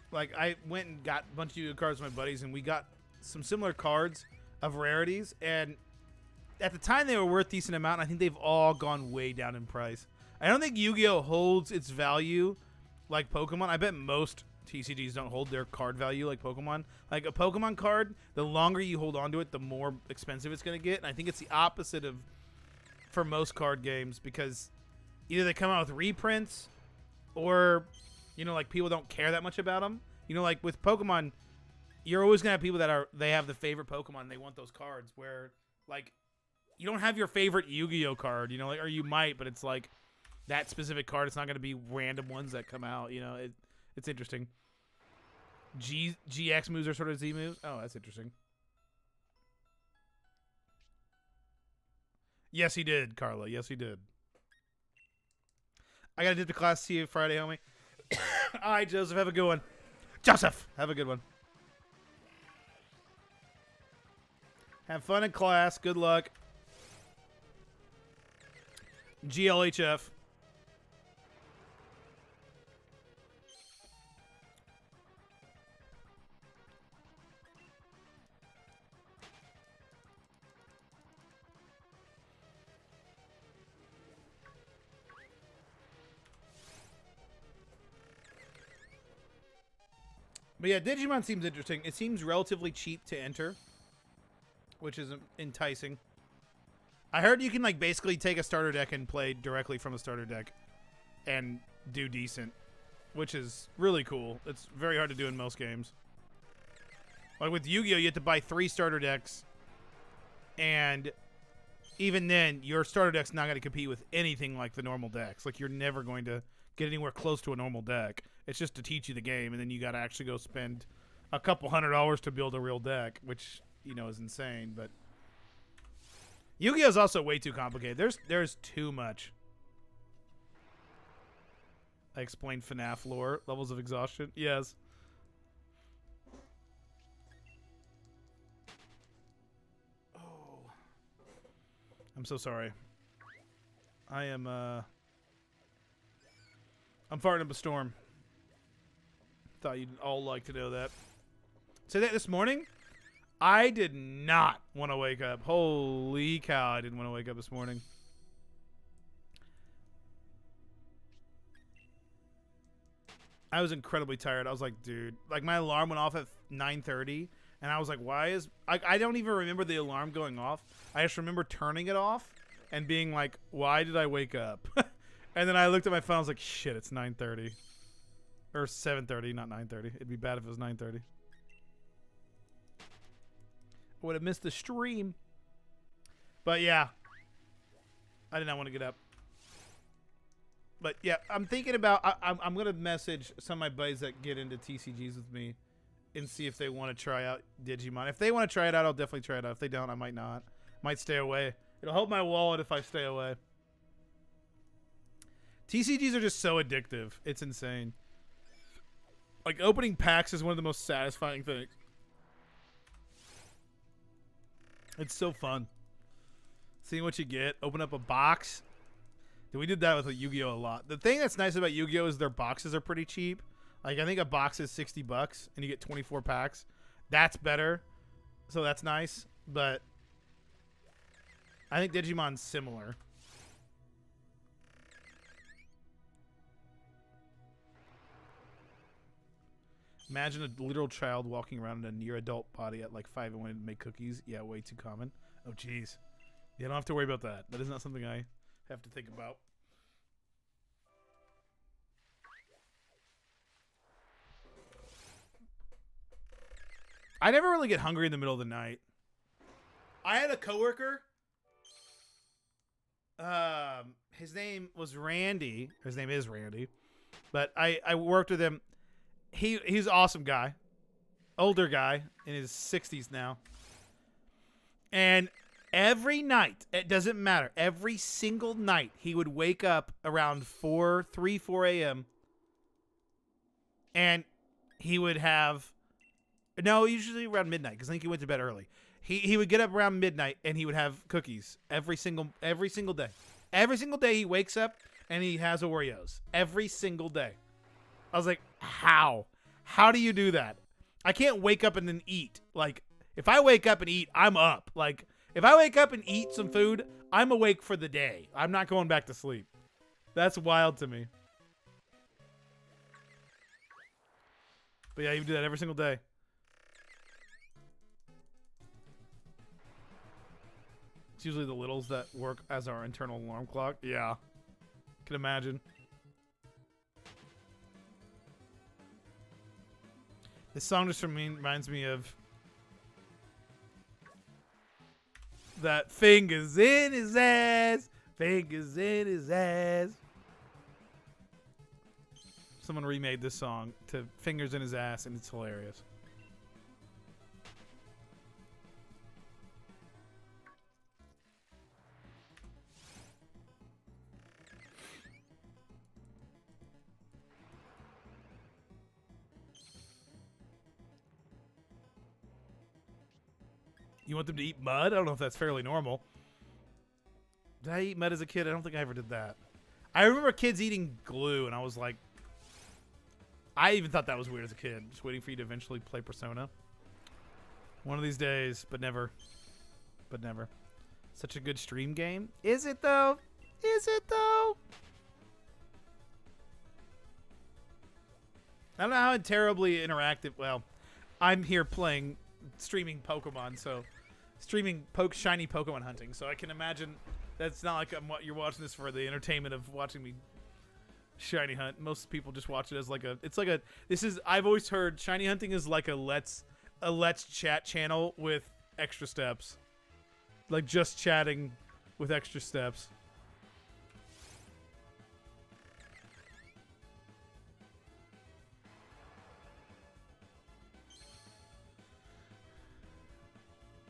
Like, I went and got a bunch of Yu-Gi-Oh cards with my buddies, and we got some similar cards of rarities. And at the time, they were worth a decent amount. And I think they've all gone way down in price. I don't think Yu-Gi-Oh holds its value like Pokemon. I bet most TCGs don't hold their card value like Pokemon. Like a Pokemon card, the longer you hold on to it, the more expensive it's going to get. And I think it's the opposite of for most card games, because either they come out with reprints or, you know, like people don't care that much about them. You know, like with Pokemon, you're always going to have people that they have the favorite Pokemon and they want those cards, where like you don't have your favorite Yu-Gi-Oh card, you know, like, or you might, but it's like that specific card. It's not going to be random ones that come out, you know. It's interesting. GX moves are sort of Z moves. Oh, that's interesting. Yes, he did, Carla. Yes, he did. I got to dip to class. See you Friday, homie. All right, Joseph. Have a good one. Joseph, have a good one. Have fun in class. Good luck. GLHF. But yeah, Digimon seems interesting. It seems relatively cheap to enter, which is enticing. I heard you can like basically take a starter deck and play directly from a starter deck and do decent, which is really cool. It's very hard to do in most games. Like with Yu-Gi-Oh, you have to buy 3 starter decks, and even then, your starter deck's not going to compete with anything like the normal decks. Like, you're never going to get anywhere close to a normal deck. It's just to teach you the game, and then you got to actually go spend a couple $100 to build a real deck, which, you know, is insane. But Yu-Gi-Oh is also way too complicated. There's too much. I explained FNAF lore, levels of exhaustion. Yes. Oh, I'm so sorry. I'm farting up a storm. Thought you'd all like to know that. Say that this morning? I did not want to wake up. Holy cow, I didn't want to wake up this morning. I was incredibly tired. I was like, dude, like my alarm went off at 9:30, And I was like, why is... I don't even remember the alarm going off. I just remember turning it off and being like, why did I wake up? And then I looked at my phone. I was like, shit, it's 9:30. Or 7:30, not 9:30. It'd be bad if it was 9:30. I would have missed the stream. But yeah. I did not want to get up. But yeah, I'm thinking about... I'm going to message some of my buddies that get into TCGs with me and see if they want to try out Digimon. If they want to try it out, I'll definitely try it out. If they don't, I might not. Might stay away. It'll help my wallet if I stay away. TCGs are just so addictive. It's insane. Like, opening packs is one of the most satisfying things. It's so fun. Seeing what you get. Open up a box. We did that with Yu-Gi-Oh! A lot. The thing that's nice about Yu-Gi-Oh! Is their boxes are pretty cheap. Like, I think a box is $60 and you get 24 packs. That's better. So that's nice. But I think Digimon's similar. Imagine a literal child walking around in a near adult body at like 5 and wanting to make cookies. Yeah, way too common. Oh, jeez. Yeah, I don't have to worry about that. That is not something I have to think about. I never really get hungry in the middle of the night. I had a coworker. His name was Randy. His name is Randy. But I worked with him. He's an awesome guy. Older guy in his 60s now. And every night, it doesn't matter, every single night, he would wake up around 4 a.m. And he would have... No, usually around midnight, because I think he went to bed early. He would get up around midnight, and he would have cookies every single day. Every single day he wakes up, and he has Oreos. Every single day. I was like, how? How do you do that? I can't wake up and then eat. Like, if I wake up and eat, I'm up. Like, if I wake up and eat some food, I'm awake for the day. I'm not going back to sleep. That's wild to me. But yeah, you do that every single day. It's usually the littles that work as our internal alarm clock. Yeah. Can imagine. This song just reminds me of that fingers in his ass, fingers in his ass. Someone remade this song to fingers in his ass, and it's hilarious. You want them to eat mud? I don't know if that's fairly normal. Did I eat mud as a kid? I don't think I ever did that. I remember kids eating glue, and I was like... I even thought that was weird as a kid. Just waiting for you to eventually play Persona. One of these days, but never. But never. Such a good stream game. Is it, though? Is it, though? I don't know how terribly interactive... Well, I'm here playing... streaming Pokemon, so streaming shiny Pokemon hunting, so I can imagine that's not like you're watching this for the entertainment of watching me shiny hunt. Most people just watch it as like I've always heard shiny hunting is like a let's chat channel with extra steps, like just chatting with extra steps.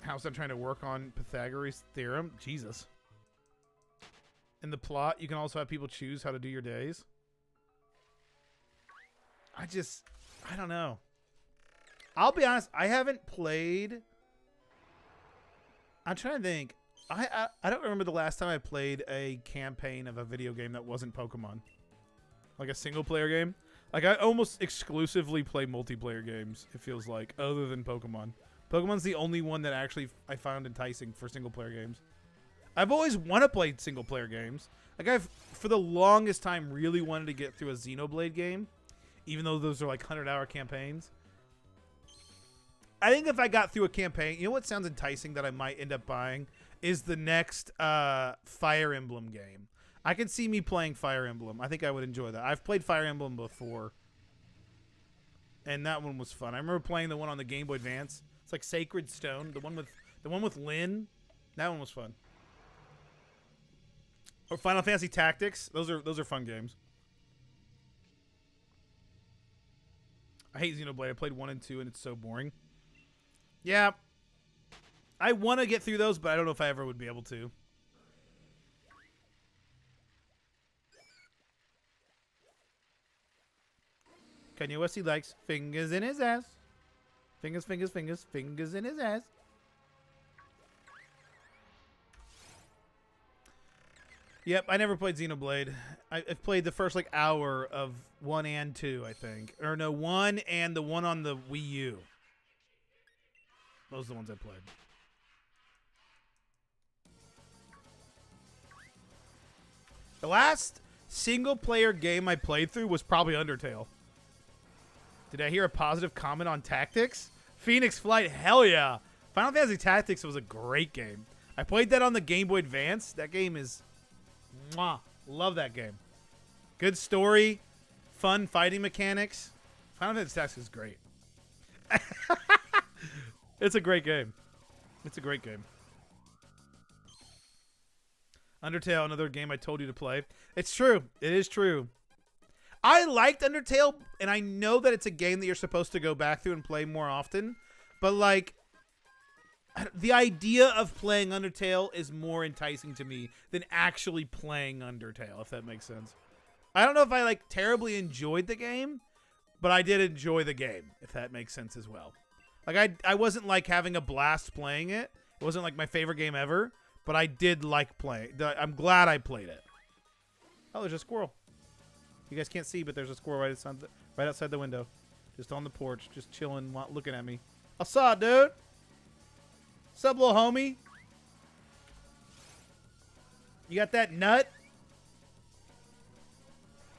How's that trying to work on Pythagoras' theorem? Jesus. In the plot, you can also have people choose how to do your days. I don't know. I'll be honest, I haven't played... I'm trying to think. I don't remember the last time I played a campaign of a video game that wasn't Pokemon. Like a single player game. Like I almost exclusively play multiplayer games, it feels like, other than Pokemon. Pokemon's the only one that actually I found enticing for single-player games. I've always wanted to play single-player games. Like, I've, for the longest time, really wanted to get through a Xenoblade game, even though those are, like, 100-hour campaigns. I think if I got through a campaign, you know what sounds enticing that I might end up buying is the next Fire Emblem game. I can see me playing Fire Emblem. I think I would enjoy that. I've played Fire Emblem before, and that one was fun. I remember playing the one on the Game Boy Advance. It's like Sacred Stone, the one with Lynn. That one was fun. Or Final Fantasy Tactics. Those are fun games. I hate Xenoblade. I played 1 and 2 and it's so boring. Yeah. I want to get through those, but I don't know if I ever would be able to. Kanye West, he likes fingers in his ass. Fingers, fingers, fingers, fingers in his ass. Yep, I never played Xenoblade. I've played the first like hour of 1 and 2, I think. Or no, 1 and the one on the Wii U. Those are the ones I played. The last single-player game I played through was probably Undertale. Did I hear a positive comment on Tactics? Phoenix Flight, hell yeah. Final Fantasy Tactics was a great game. I played that on the Game Boy Advance. That game is... Mwah. Love that game. Good story. Fun fighting mechanics. Final Fantasy Tactics is great. It's a great game. It's a great game. Undertale, another game I told you to play. It's true. It is true. I liked Undertale, and I know that it's a game that you're supposed to go back through and play more often. But, like, the idea of playing Undertale is more enticing to me than actually playing Undertale, if that makes sense. I don't know if I, like, terribly enjoyed the game, but I did enjoy the game, if that makes sense as well. Like, I wasn't, like, having a blast playing it. It wasn't, like, my favorite game ever, but I did like playing. I'm glad I played it. Oh, there's a squirrel. You guys can't see, but there's a squirrel right outside the window. Just on the porch, just chilling, looking at me. I saw it, dude. What's up, little homie? You got that nut?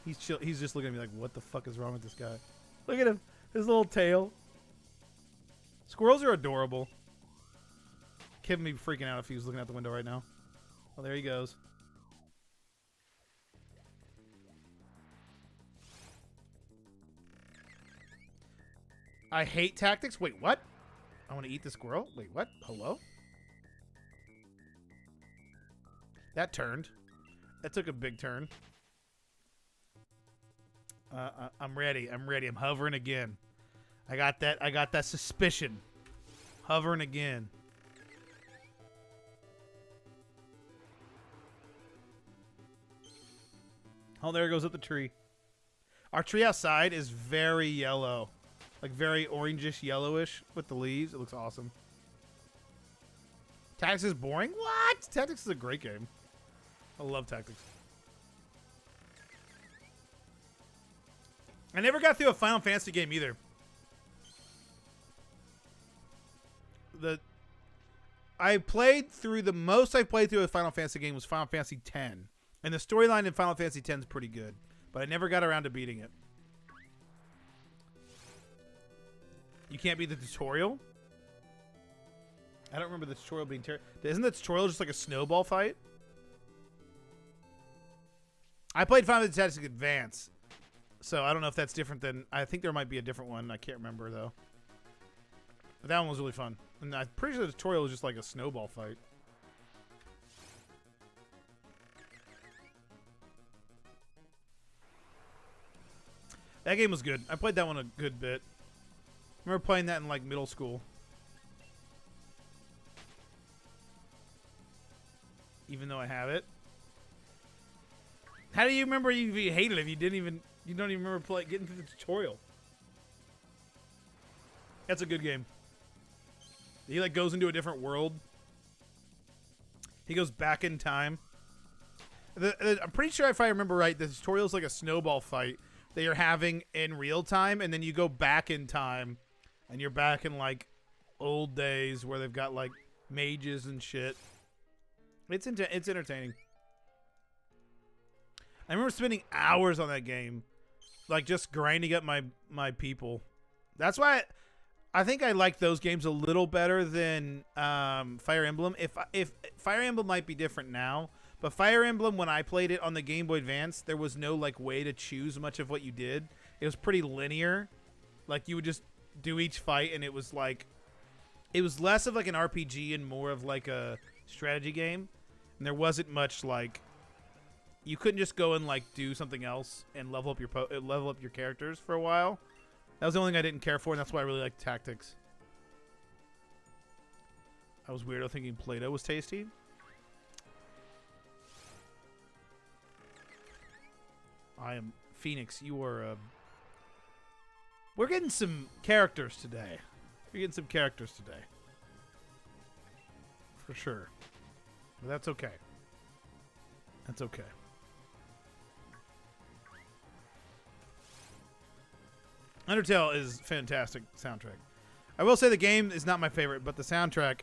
He's chill. He's just looking at me like, what the fuck is wrong with this guy? Look at him. His little tail. Squirrels are adorable. Kid would be freaking out if he was looking out the window right now. Oh, there he goes. I hate Tactics. Wait, what? I want to eat the squirrel? Wait, what? Hello? That turned. That took a big turn. I'm ready. I'm ready. I'm hovering again. I got that suspicion. Hovering again. Oh, there goes up the tree. Our tree outside is very yellow. Like very orangish, yellowish with the leaves. It looks awesome. Tactics is boring? What? Tactics is a great game. I love Tactics. I never got through a Final Fantasy game either. I played through the most I played through a Final Fantasy game was Final Fantasy X. And the storyline in Final Fantasy X is pretty good. But I never got around to beating it. You can't beat the tutorial? I don't remember the tutorial being terrible. Isn't the tutorial just like a snowball fight? I played Final Fantasy Tactics Advance. So I don't know if that's different than... I think there might be a different one. I can't remember, though. But that one was really fun. And I'm pretty sure the tutorial was just like a snowball fight. That game was good. I played that one a good bit. I remember playing that in like middle school. Even though I have it. How do you remember you hated it if you don't even remember getting through the tutorial? That's a good game. He like goes into a different world. He goes back in time. I'm pretty sure if I remember right, the tutorial is like a snowball fight that you're having in real time, and then you go back in time, and you're back in like old days where they've got like mages and shit. It's entertaining. I remember spending hours on that game, like just grinding up my people. That's why I think I like those games a little better than Fire Emblem. If Fire Emblem might be different now, but Fire Emblem, when I played it on the Game Boy Advance, there was no like way to choose much of what you did. It was pretty linear. Like you would just do each fight, and it was less of like an RPG and more of like a strategy game. And there wasn't much like you couldn't just go and like do something else and level up your characters for a while. That was the only thing I didn't care for, and that's why I really liked Tactics. I was weirdo thinking Play-Doh was tasty. I am Phoenix. You are. We're getting some characters today. We're getting some characters today. For sure. But that's okay. That's okay. Undertale is fantastic soundtrack. I will say the game is not my favorite, but the soundtrack,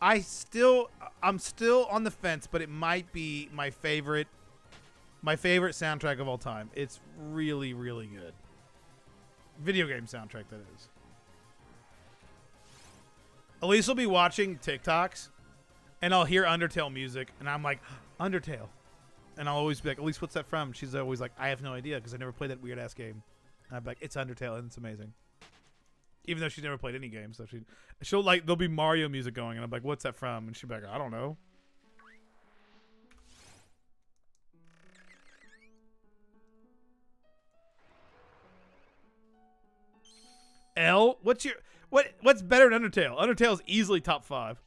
I'm still on the fence, but it might be my favorite soundtrack of all time. It's really, really good. Video game soundtrack, that is. Elise will be watching TikToks, and I'll hear Undertale music, and I'm like, Undertale. And I'll always be like, Elise, what's that from? She's always like, I have no idea, because I never played that weird-ass game. And I'm like, it's Undertale, and it's amazing. Even though she's never played any games, so she'll like, there'll be Mario music going, and I'm like, what's that from? And she'll be like, I don't know. What's better than Undertale? Undertale is easily top 5.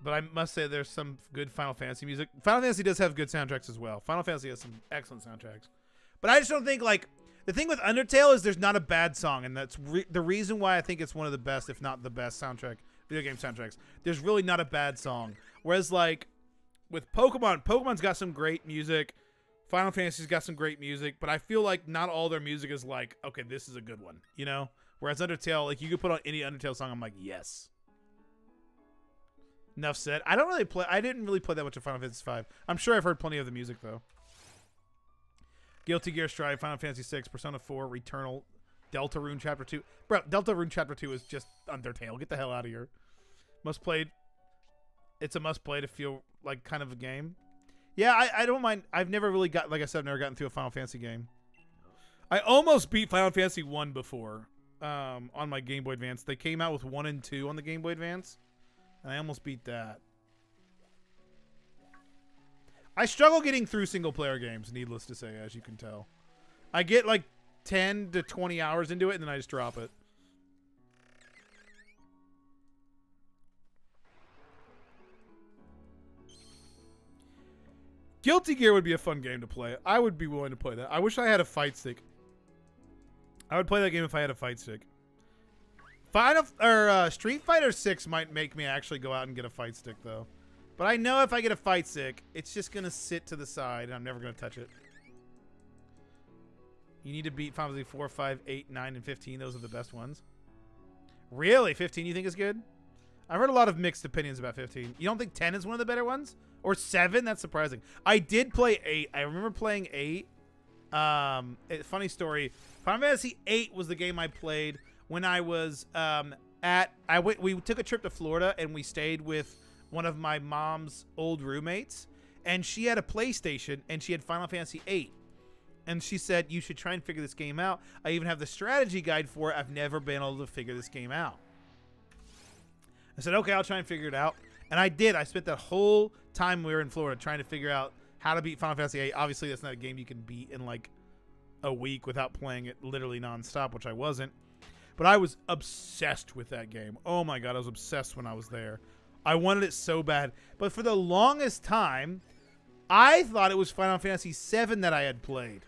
But I must say there's some good Final Fantasy music. Final Fantasy does have good soundtracks as well. Final Fantasy has some excellent soundtracks. But I just don't think, like, the thing with Undertale is there's not a bad song, and that's the reason why I think it's one of the best, if not the best video game soundtracks. There's really not a bad song. Whereas, like, with Pokemon's got some great music. Final Fantasy's got some great music, but I feel like not all their music is like, okay, this is a good one, you know? Whereas Undertale, like, you could put on any Undertale song, I'm like, yes. Enough said. I didn't really play that much of Final Fantasy V. I'm sure I've heard plenty of the music, though. Guilty Gear Strive, Final Fantasy VI, Persona 4, Returnal, Deltarune Chapter 2. Bro, Deltarune Chapter 2 is just Undertale. Get the hell out of here. Must play. It's a must play to feel like kind of a game. Yeah, I don't mind. I've never really got, like I said, I've never gotten through a Final Fantasy game. I almost beat Final Fantasy 1 before on my Game Boy Advance. They came out with 1 and 2 on the Game Boy Advance, and I almost beat that. I struggle getting through single-player games, needless to say, as you can tell. I get like 10 to 20 hours into it, and then I just drop it. Guilty Gear would be a fun game to play. I would be willing to play that. I wish I had a fight stick. I would play that game if I had a fight stick. Street Fighter 6 might make me actually go out and get a fight stick, though. But I know if I get a fight stick, it's just going to sit to the side, and I'm never going to touch it. You need to beat Final Fantasy 4, 5, 8, 9, and 15. Those are the best ones. Really? 15 you think is good? I've heard a lot of mixed opinions about 15. You don't think 10 is one of the better ones? Or 7? That's surprising. I did play 8. I remember playing 8. Funny story. Final Fantasy 8 was the game I played when I was we took a trip to Florida, and we stayed with one of my mom's old roommates, and she had a PlayStation, and she had Final Fantasy 8. And she said, you should try and figure this game out. I even have the strategy guide for it. I've never been able to figure this game out. I said, okay, I'll try and figure it out. And I did. I spent that whole time we were in Florida trying to figure out how to beat Final Fantasy 8. Obviously, that's not a game you can beat in like a week without playing it literally nonstop, which I wasn't. But I was obsessed with that game. Oh my God, I was obsessed when I was there. I wanted it so bad. But for the longest time, I thought it was Final Fantasy VII that I had played.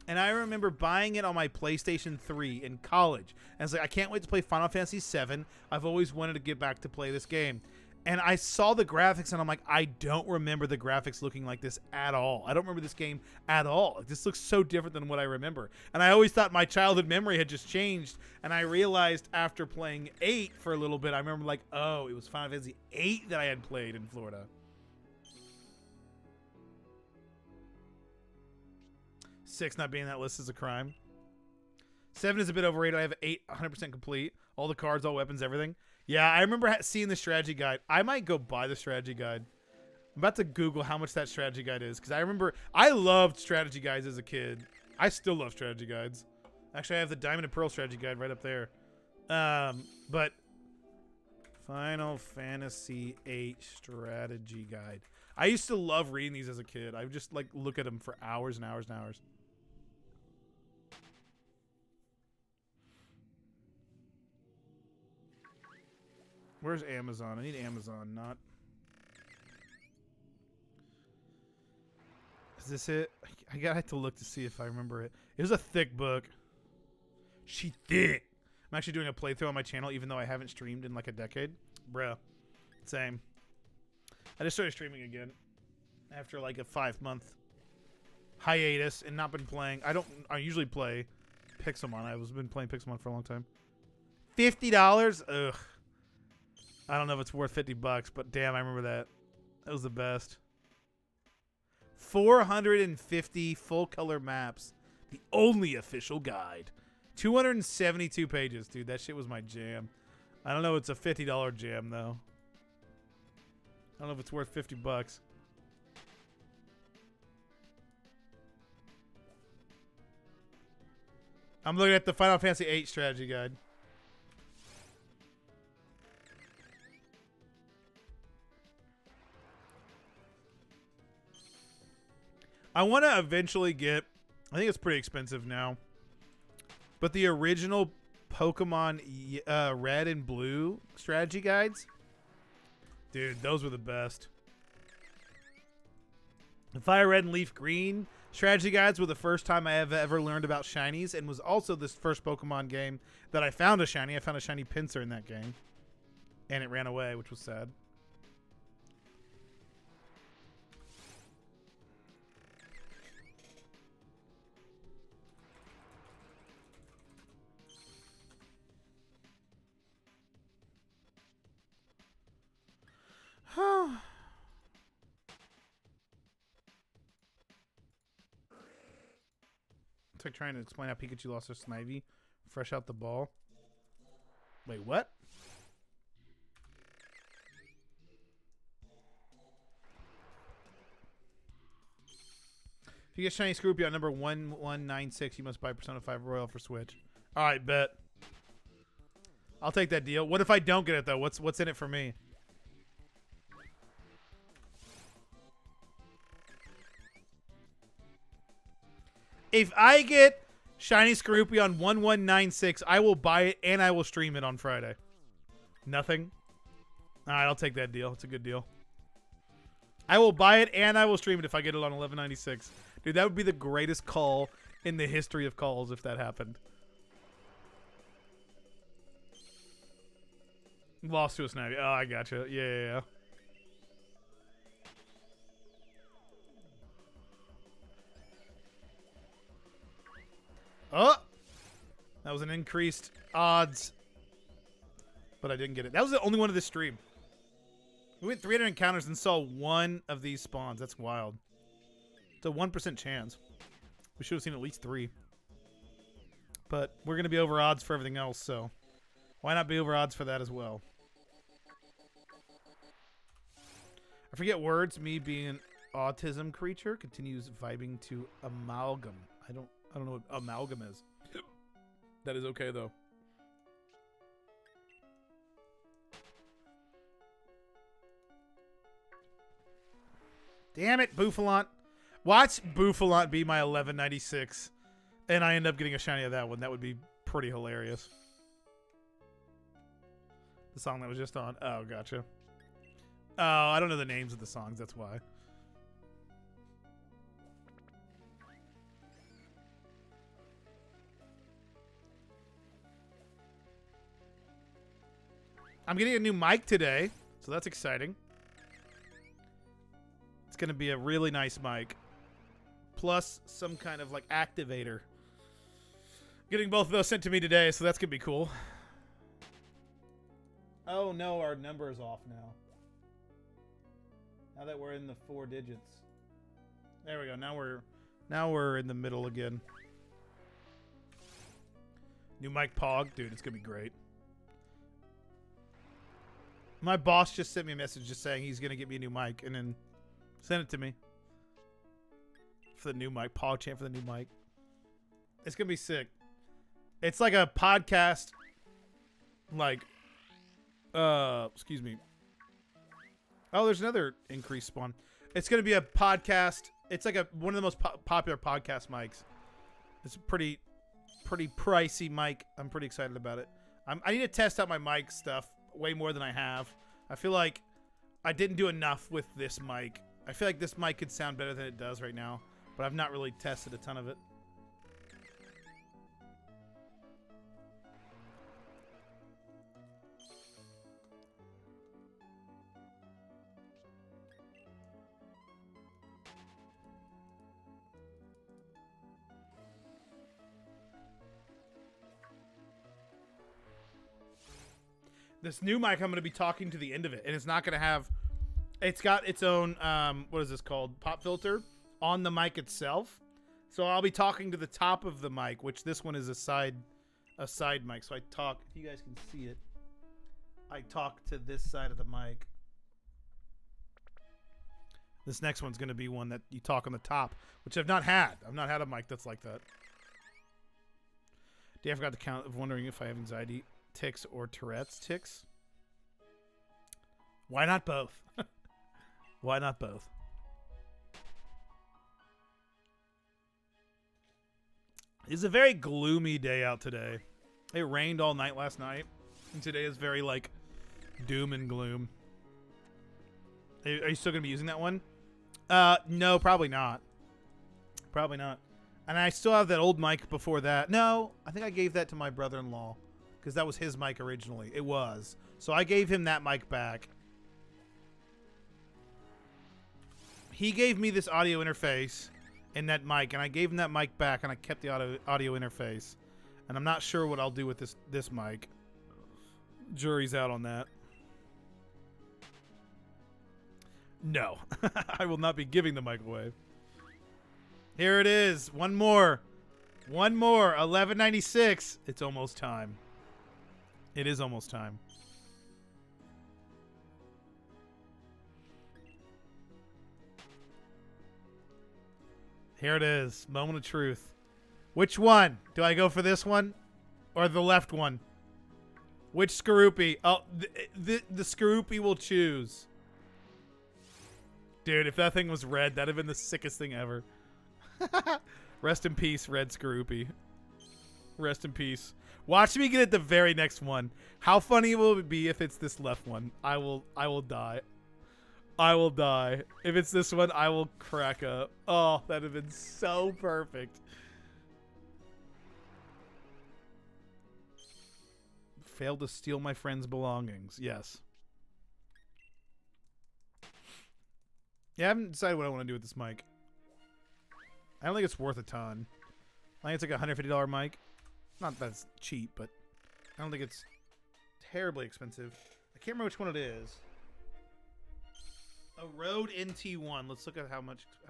And I remember buying it on my PlayStation 3 in college. And I was like, I can't wait to play Final Fantasy VII. I've always wanted to get back to play this game. And I saw the graphics, and I'm like, I don't remember the graphics looking like this at all. I don't remember this game at all. This looks so different than what I remember. And I always thought my childhood memory had just changed. And I realized after playing 8 for a little bit, I remember like, oh, it was Final Fantasy 8 that I had played in Florida. 6 not being in that list is a crime. 7 is a bit overrated. I have 8 100% complete. All the cards, all weapons, everything. Yeah, I remember seeing the strategy guide. I might go buy the strategy guide. I'm about to Google how much that strategy guide is, because I remember I loved strategy guides as a kid. I still love strategy guides. Actually, I have the Diamond and Pearl strategy guide right up there. But Final Fantasy VIII strategy guide. I used to love reading these as a kid. I would just like look at them for hours and hours and hours. Where's Amazon? I need Amazon, not... Is this it? I gotta have to look to see if I remember it. It was a thick book. She thick. I'm actually doing a playthrough on my channel, even though I haven't streamed in like a decade. Bruh. Same. I just started streaming again after like a 5-month hiatus and not been playing. I usually play Pixelmon. I've been playing Pixelmon for a long time. $50? Ugh. I don't know if it's worth $50, but damn, I remember that. That was the best. 450 full color maps. The only official guide. 272 pages. Dude, that shit was my jam. I don't know. It's a $50 jam, though. I don't know if it's worth $50. I'm looking at the Final Fantasy VIII strategy guide. I want to eventually get... I think it's pretty expensive now. But the original Pokemon Red and Blue strategy guides... Dude, those were the best. The Fire Red and Leaf Green strategy guides were the first time I have ever learned about shinies, and was also this first Pokemon game that I found a shiny. I found a shiny Pinsir in that game. And it ran away, which was sad. It's like trying to explain how Pikachu lost her Snivy. Fresh out the ball. Wait, what? If you get Shiny Skorupi on number 1196, you must buy Persona 5 Royal for Switch. Alright, bet. I'll take that deal. What if I don't get it, though? What's in it for me? If I get Shiny Skorupi on 1196, I will buy it and I will stream it on Friday. Nothing? Alright, I'll take that deal. It's a good deal. I will buy it and I will stream it if I get it on 1196. Dude, that would be the greatest call in the history of calls if that happened. Lost to a Snivy. Oh, I gotcha. Yeah. Oh! That was an increased odds. But I didn't get it. That was the only one of this stream. We went 300 encounters and saw one of these spawns. That's wild. It's a 1% chance. We should have seen at least 3. But we're going to be over odds for everything else, so why not be over odds for that as well? I forget words. Me being an autism creature continues vibing to amalgam. I don't know what amalgam is. That is okay, though. Damn it, Bouffalant. Watch Bouffalant be my 1196. And I end up getting a shiny of that one. That would be pretty hilarious. The song that was just on. Oh, gotcha. Oh, I don't know the names of the songs. That's why. I'm getting a new mic today, so that's exciting. It's going to be a really nice mic. Plus some kind of like activator. Getting both of those sent to me today, so that's going to be cool. Oh no, our number is off now. Now that we're in the 4 digits. There we go. Now we're in the middle again. New mic Pog. Dude, it's going to be great. My boss just sent me a message just saying he's going to get me a new mic and then send it to me. For the new mic. Pog chant for the new mic. It's going to be sick. It's like a podcast. Like, excuse me. Oh, there's another increased spawn. It's going to be a podcast. It's like one of the most popular podcast mics. It's a pretty pricey mic. I'm pretty excited about it. I need to test out my mic stuff way more than I have. I feel like I didn't do enough with this mic. I feel like this mic could sound better than it does right now, but I've not really tested a ton of it. This new mic, I'm going to be talking to the end of it, and it's not going to have... It's got its own, what is this called? Pop filter on the mic itself. So I'll be talking to the top of the mic, which this one is a side mic. So I talk, if you guys can see it, I talk to this side of the mic. This next one's going to be one that you talk on the top, which I've not had. I've not had a mic that's like that. I forgot to count of wondering if I have anxiety tics or Tourette's tics. Why not both? Why not both? It's a very gloomy day out today. It rained all night last night, and today is very like doom and gloom. Are you still gonna be using that one? No, probably not. Probably not. And I still have that old mic before that. No, I think I gave that to my brother-in-law because that was his mic originally. It was. So I gave him that mic back. He gave me this audio interface and that mic, and I gave him that mic back, and I kept the audio interface. And I'm not sure what I'll do with this mic. Jury's out on that. No, I will not be giving the mic away. Here it is. One more. 1196. It's almost time. It is almost time. Here it is. Moment of truth. Which one? Do I go for this one or the left one? Which Skorupi? Oh, the Skorupi will choose. Dude, if that thing was red, that'd have been the sickest thing ever. Rest in peace, Red Skorupi. Rest in peace. Watch me get it the very next one. How funny will it be if it's this left one? I will die. I will die. If it's this one, I will crack up. Oh, that'd have been so perfect. Failed to steal my friend's belongings. Yes. Yeah, I haven't decided what I want to do with this mic. I don't think it's worth a ton. I think it's like a $150 mic. Not that it's cheap, but I don't think it's terribly expensive. I can't remember which one it is. A Rode NT1. Let's look at how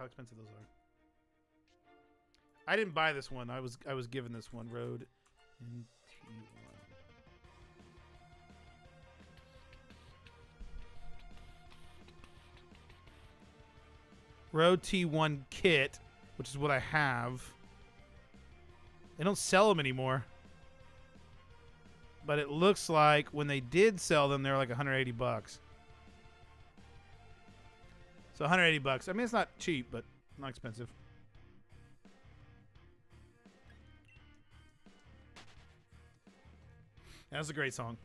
expensive those are. I didn't buy this one. I was given this one. Rode NT1. Rode T1 kit, which is what I have. They don't sell them anymore. But it looks like when they did sell them, they were like 180 bucks. So 180 bucks. I mean, it's not cheap, but not expensive. That's a great song.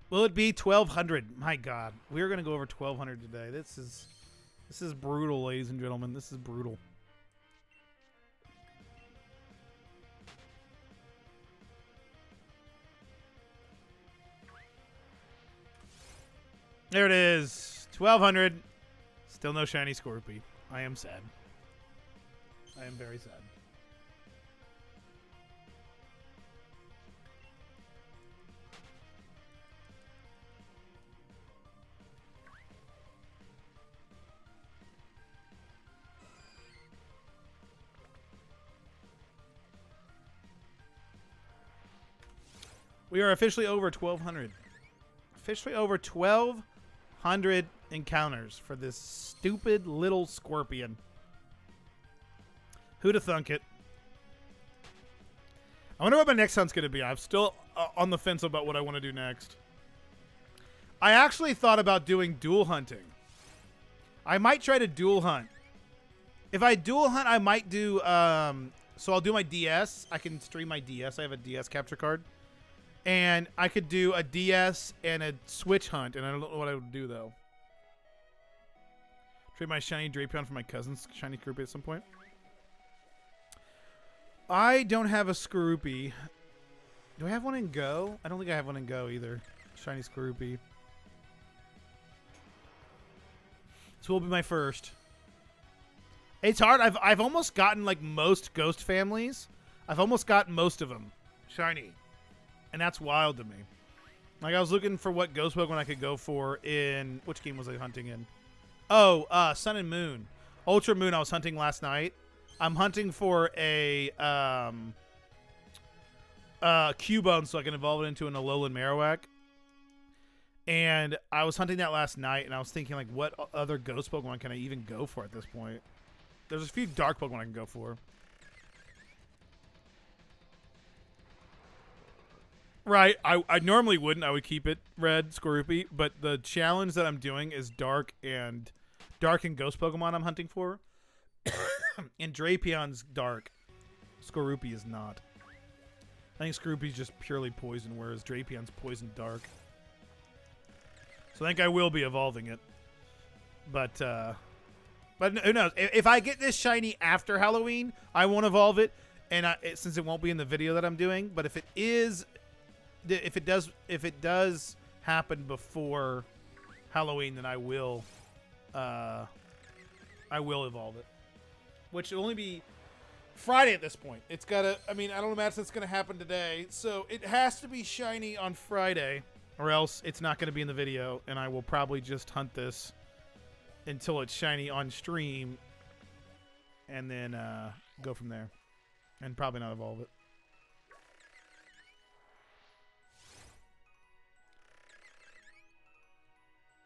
Will it be 1,200? My God, we're gonna go over 1,200 today. This is brutal, ladies and gentlemen. This is brutal. There it is, 1,200. Still no Shiny Skorupi. I am sad. I am very sad. We are officially over 1,200. Officially over 1,200 encounters for this stupid little scorpion. Who'da thunk it? I wonder what my next hunt's going to be. I'm still on the fence about what I want to do next. I actually thought about doing dual hunting. I might try to dual hunt. If I dual hunt, I might do... so I'll do my DS. I can stream my DS. I have a DS capture card. And I could do a DS and a Switch hunt. And I don't know what I would do, though. Trade my shiny Drapion for my cousin's shiny Skorupi at some point. I don't have a Skorupi. Do I have one in Go? I don't think I have one in Go either. Shiny Skorupi. This will be my first. It's hard. I've almost gotten like most ghost families. I've almost gotten most of them shiny, and that's wild to me. Like I was looking for what ghost Pokemon I could go for in which game was I hunting in? Oh, Sun and Moon, Ultra Moon. I was hunting last night. I'm hunting for a Cubone so I can evolve it into an Alolan Marowak. And I was hunting that last night, and I was thinking, like, what other ghost Pokemon can I even go for at this point? There's a few dark Pokemon I can go for. Right. I normally wouldn't. I would keep it red, Skorupi. But the challenge that I'm doing is dark and ghost Pokemon I'm hunting for. And Drapion's dark. Skorupi is not. I think Skorupi's just purely poison, whereas Drapion's poison dark. So I think I will be evolving it. But who knows? If I get this shiny after Halloween, I won't evolve it, and since it won't be in the video that I'm doing. But if it does happen before Halloween, then I will evolve it. Which will only be Friday at this point. It's gotta. I mean, I don't imagine it's gonna happen today, so it has to be shiny on Friday, or else it's not gonna be in the video, and I will probably just hunt this until it's shiny on stream, and then go from there, and probably not evolve it.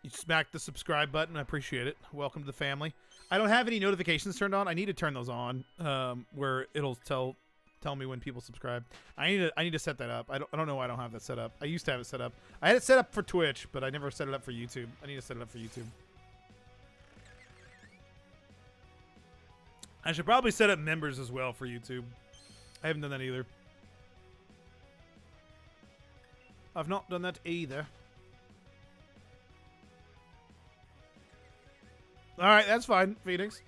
You smacked the subscribe button. I appreciate it. Welcome to the family. I don't have any notifications turned on. I need to turn those on, where it'll tell me when people subscribe. I need to set that up. I don't know why I don't have that set up. I used to have it set up. I had it set up for Twitch, but I never set it up for YouTube. I need to set it up for YouTube. I should probably set up members as well for YouTube. I haven't done that either. I've not done that either. All right, that's fine, Phoenix.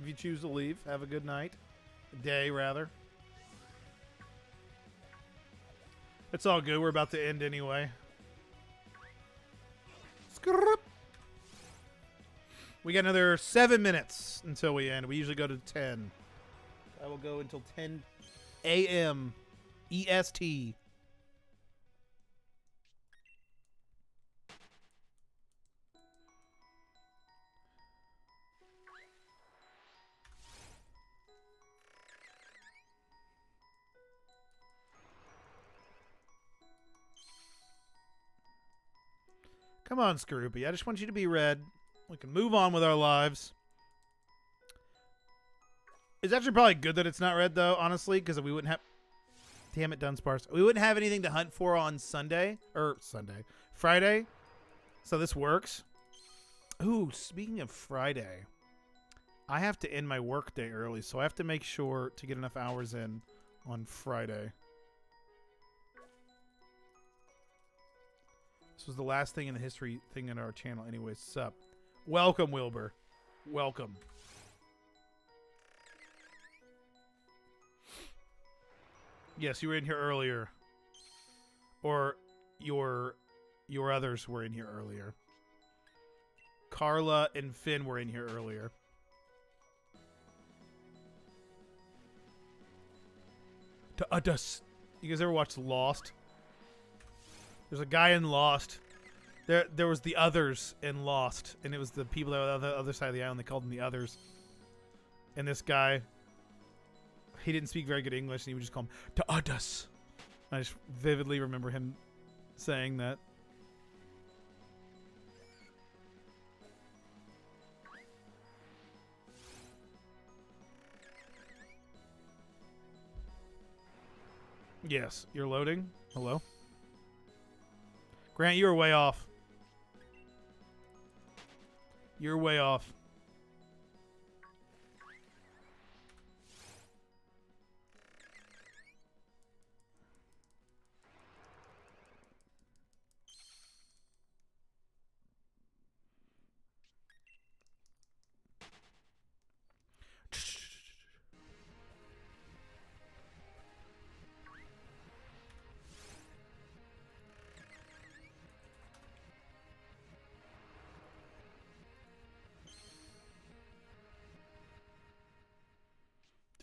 If you choose to leave, have a good night. Day, rather. It's all good. We're about to end anyway. We got another 7 minutes until we end. We usually go to 10. I will go until 10 a.m. EST. Come on, Skorupi. I just want you to be red. We can move on with our lives. It's actually probably good that it's not red, though, honestly, because we wouldn't have... Damn it, Dunsparce. We wouldn't have anything to hunt for on Friday. So this works. Ooh, speaking of Friday, I have to end my work day early, so I have to make sure to get enough hours in on Friday. This was the last thing in the history thing in our channel anyways. Sup. Welcome, Wilbur. Welcome. Yes, you were in here earlier. Or your others were in here earlier. Carla and Finn were in here earlier. To us. You guys ever watched Lost? There's a guy in Lost. There was the others in Lost, and it was the people that were on the other side of the island. They called them the others. And this guy, he didn't speak very good English, and he would just call him to others. I just vividly remember him saying that. Yes, you're loading. Hello? Grant, you were way off. You're way off.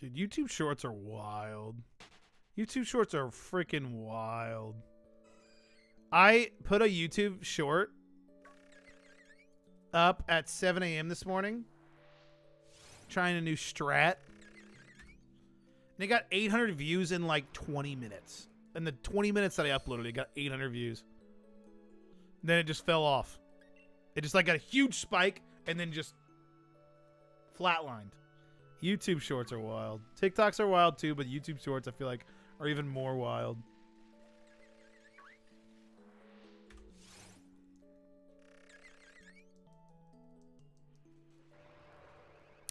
Dude, YouTube Shorts are wild. YouTube Shorts are freaking wild. I put a YouTube short up at 7 a.m. this morning. Trying a new strat. And it got 800 views in like 20 minutes. In the 20 minutes that I uploaded, it got 800 views. And then it just fell off. It just like got a huge spike and then just flatlined. YouTube Shorts are wild. TikToks are wild too, but YouTube Shorts I feel like are even more wild.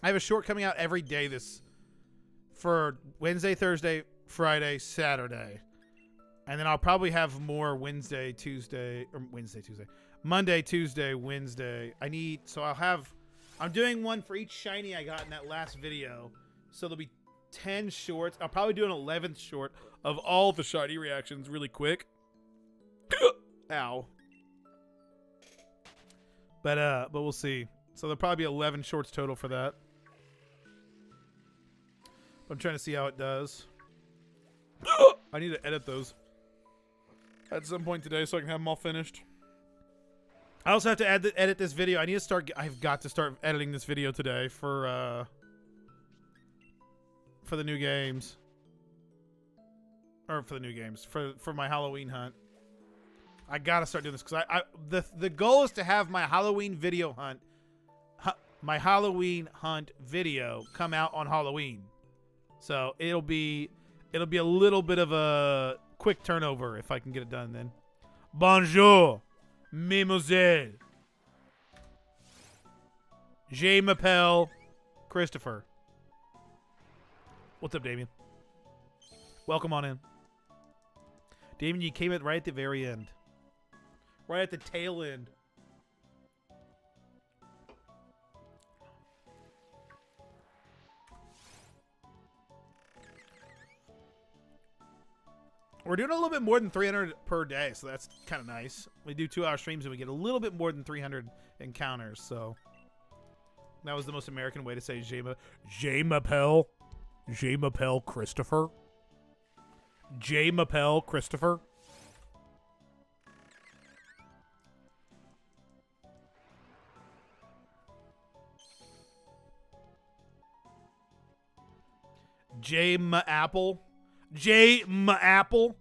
I have a short coming out every day for Wednesday, Thursday, Friday, Saturday. And then I'll probably have more Monday, Tuesday, Wednesday. I'm doing one for each shiny I got in that last video. So there'll be 10 shorts. I'll probably do an 11th short of all the shiny reactions really quick. Ow. But we'll see. So there'll probably be 11 shorts total for that. I'm trying to see how it does. I need to edit those at some point today so I can have them all finished. I also have to edit this video. I've got to start editing this video today for the new games. Or for the new games. For my Halloween hunt. I gotta start doing this because the goal is to have my Halloween video hunt my Halloween hunt video come out on Halloween. So it'll be a little bit of a quick turnover if I can get it done then. Bonjour, mademoiselle. Je m'appelle Christopher. What's up, Damien? Welcome on in. Damien, you came right at the very end. Right at the tail end. We're doing a little bit more than 300 per day, so that's kind of nice. We do 2-hour streams and we get a little bit more than 300 encounters, so that was the most American way to say Je m'appelle Christopher. Je m'appelle Christopher. J m'apple. J m'apple.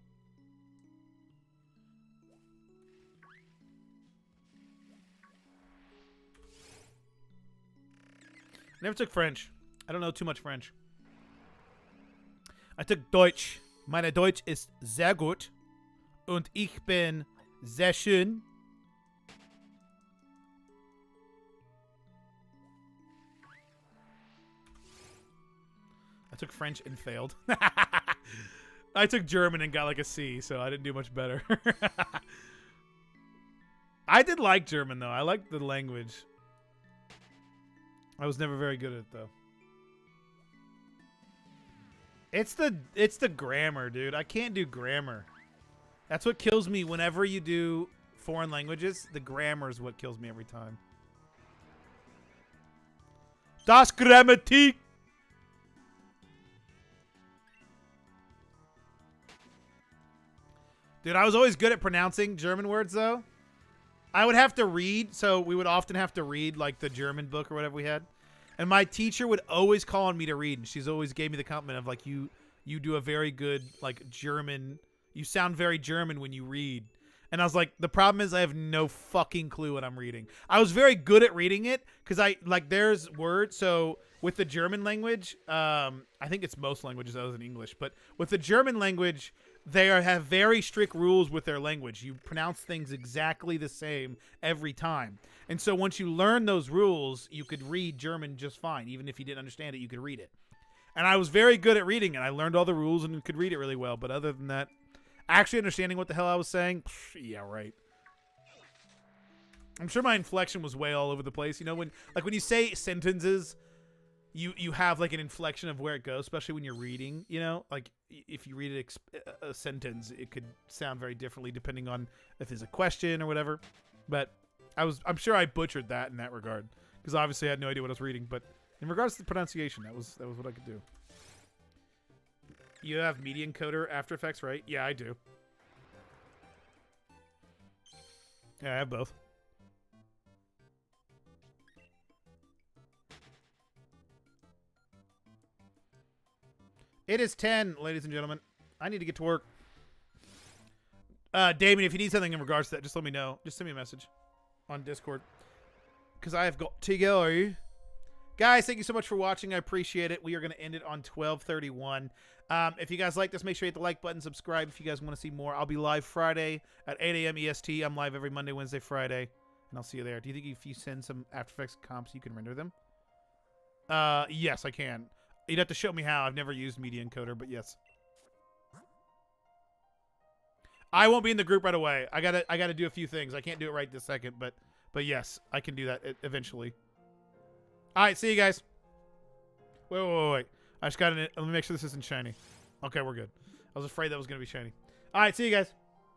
Never took French. I don't know too much French. I took Deutsch. Meine Deutsch ist sehr gut. Und ich bin sehr schön. I took French and failed. I took German and got like a C, so I didn't do much better. I did like German, though. I liked the language. I was never very good at it, though. It's the grammar, dude. I can't do grammar. That's what kills me whenever you do foreign languages. The grammar is what kills me every time. Das Grammatik. Dude, I was always good at pronouncing German words, though. I would have to read, so we would often have to read, like, the German book or whatever we had. And my teacher would always call on me to read, and she's always gave me the compliment of, like, you do a very good, like, German, You sound very German when you read. And I was like, the problem is I have no fucking clue what I'm reading. I was very good at reading it because there's words. So with the German language, I think it's most languages other than English, but with the German language, have very strict rules with their language. You pronounce things exactly the same every time. And so once you learn those rules, you could read German just fine. Even if you didn't understand it, you could read it. And I was very good at reading it. I learned all the rules and could read it really well. But other than that, actually understanding what the hell I was saying, yeah, right. I'm sure my inflection was way all over the place. You know, when you say sentences, you have like an inflection of where it goes, especially when you're reading. You know, like if you read a sentence, it could sound very differently depending on if there's a question or whatever. But I'm sure I butchered that in that regard because obviously I had no idea what I was reading. But in regards to the pronunciation, that was what I could do. You have Media Encoder After Effects, right? Yeah, I do. Yeah, I have both. It is 10, ladies and gentlemen. I need to get to work. Damien, if you need something in regards to that, just let me know. Just send me a message on Discord. Because I have got to go. Guys, thank you so much for watching. I appreciate it. We are going to end it on 12:31. If you guys like this, make sure you hit the like button, subscribe if you guys want to see more. I'll be live Friday at 8 a.m. EST. I'm live every Monday, Wednesday, Friday. And I'll see you there. Do you think if you send some After Effects comps, you can render them? Yes, I can. You'd have to show me how. I've never used Media Encoder, but yes. I won't be in the group right away. I gotta do a few things. I can't do it right this second, but yes, I can do that eventually. All right, see you guys. Wait. I just got it. Let me make sure this isn't shiny. Okay, we're good. I was afraid that was gonna be shiny. All right, see you guys.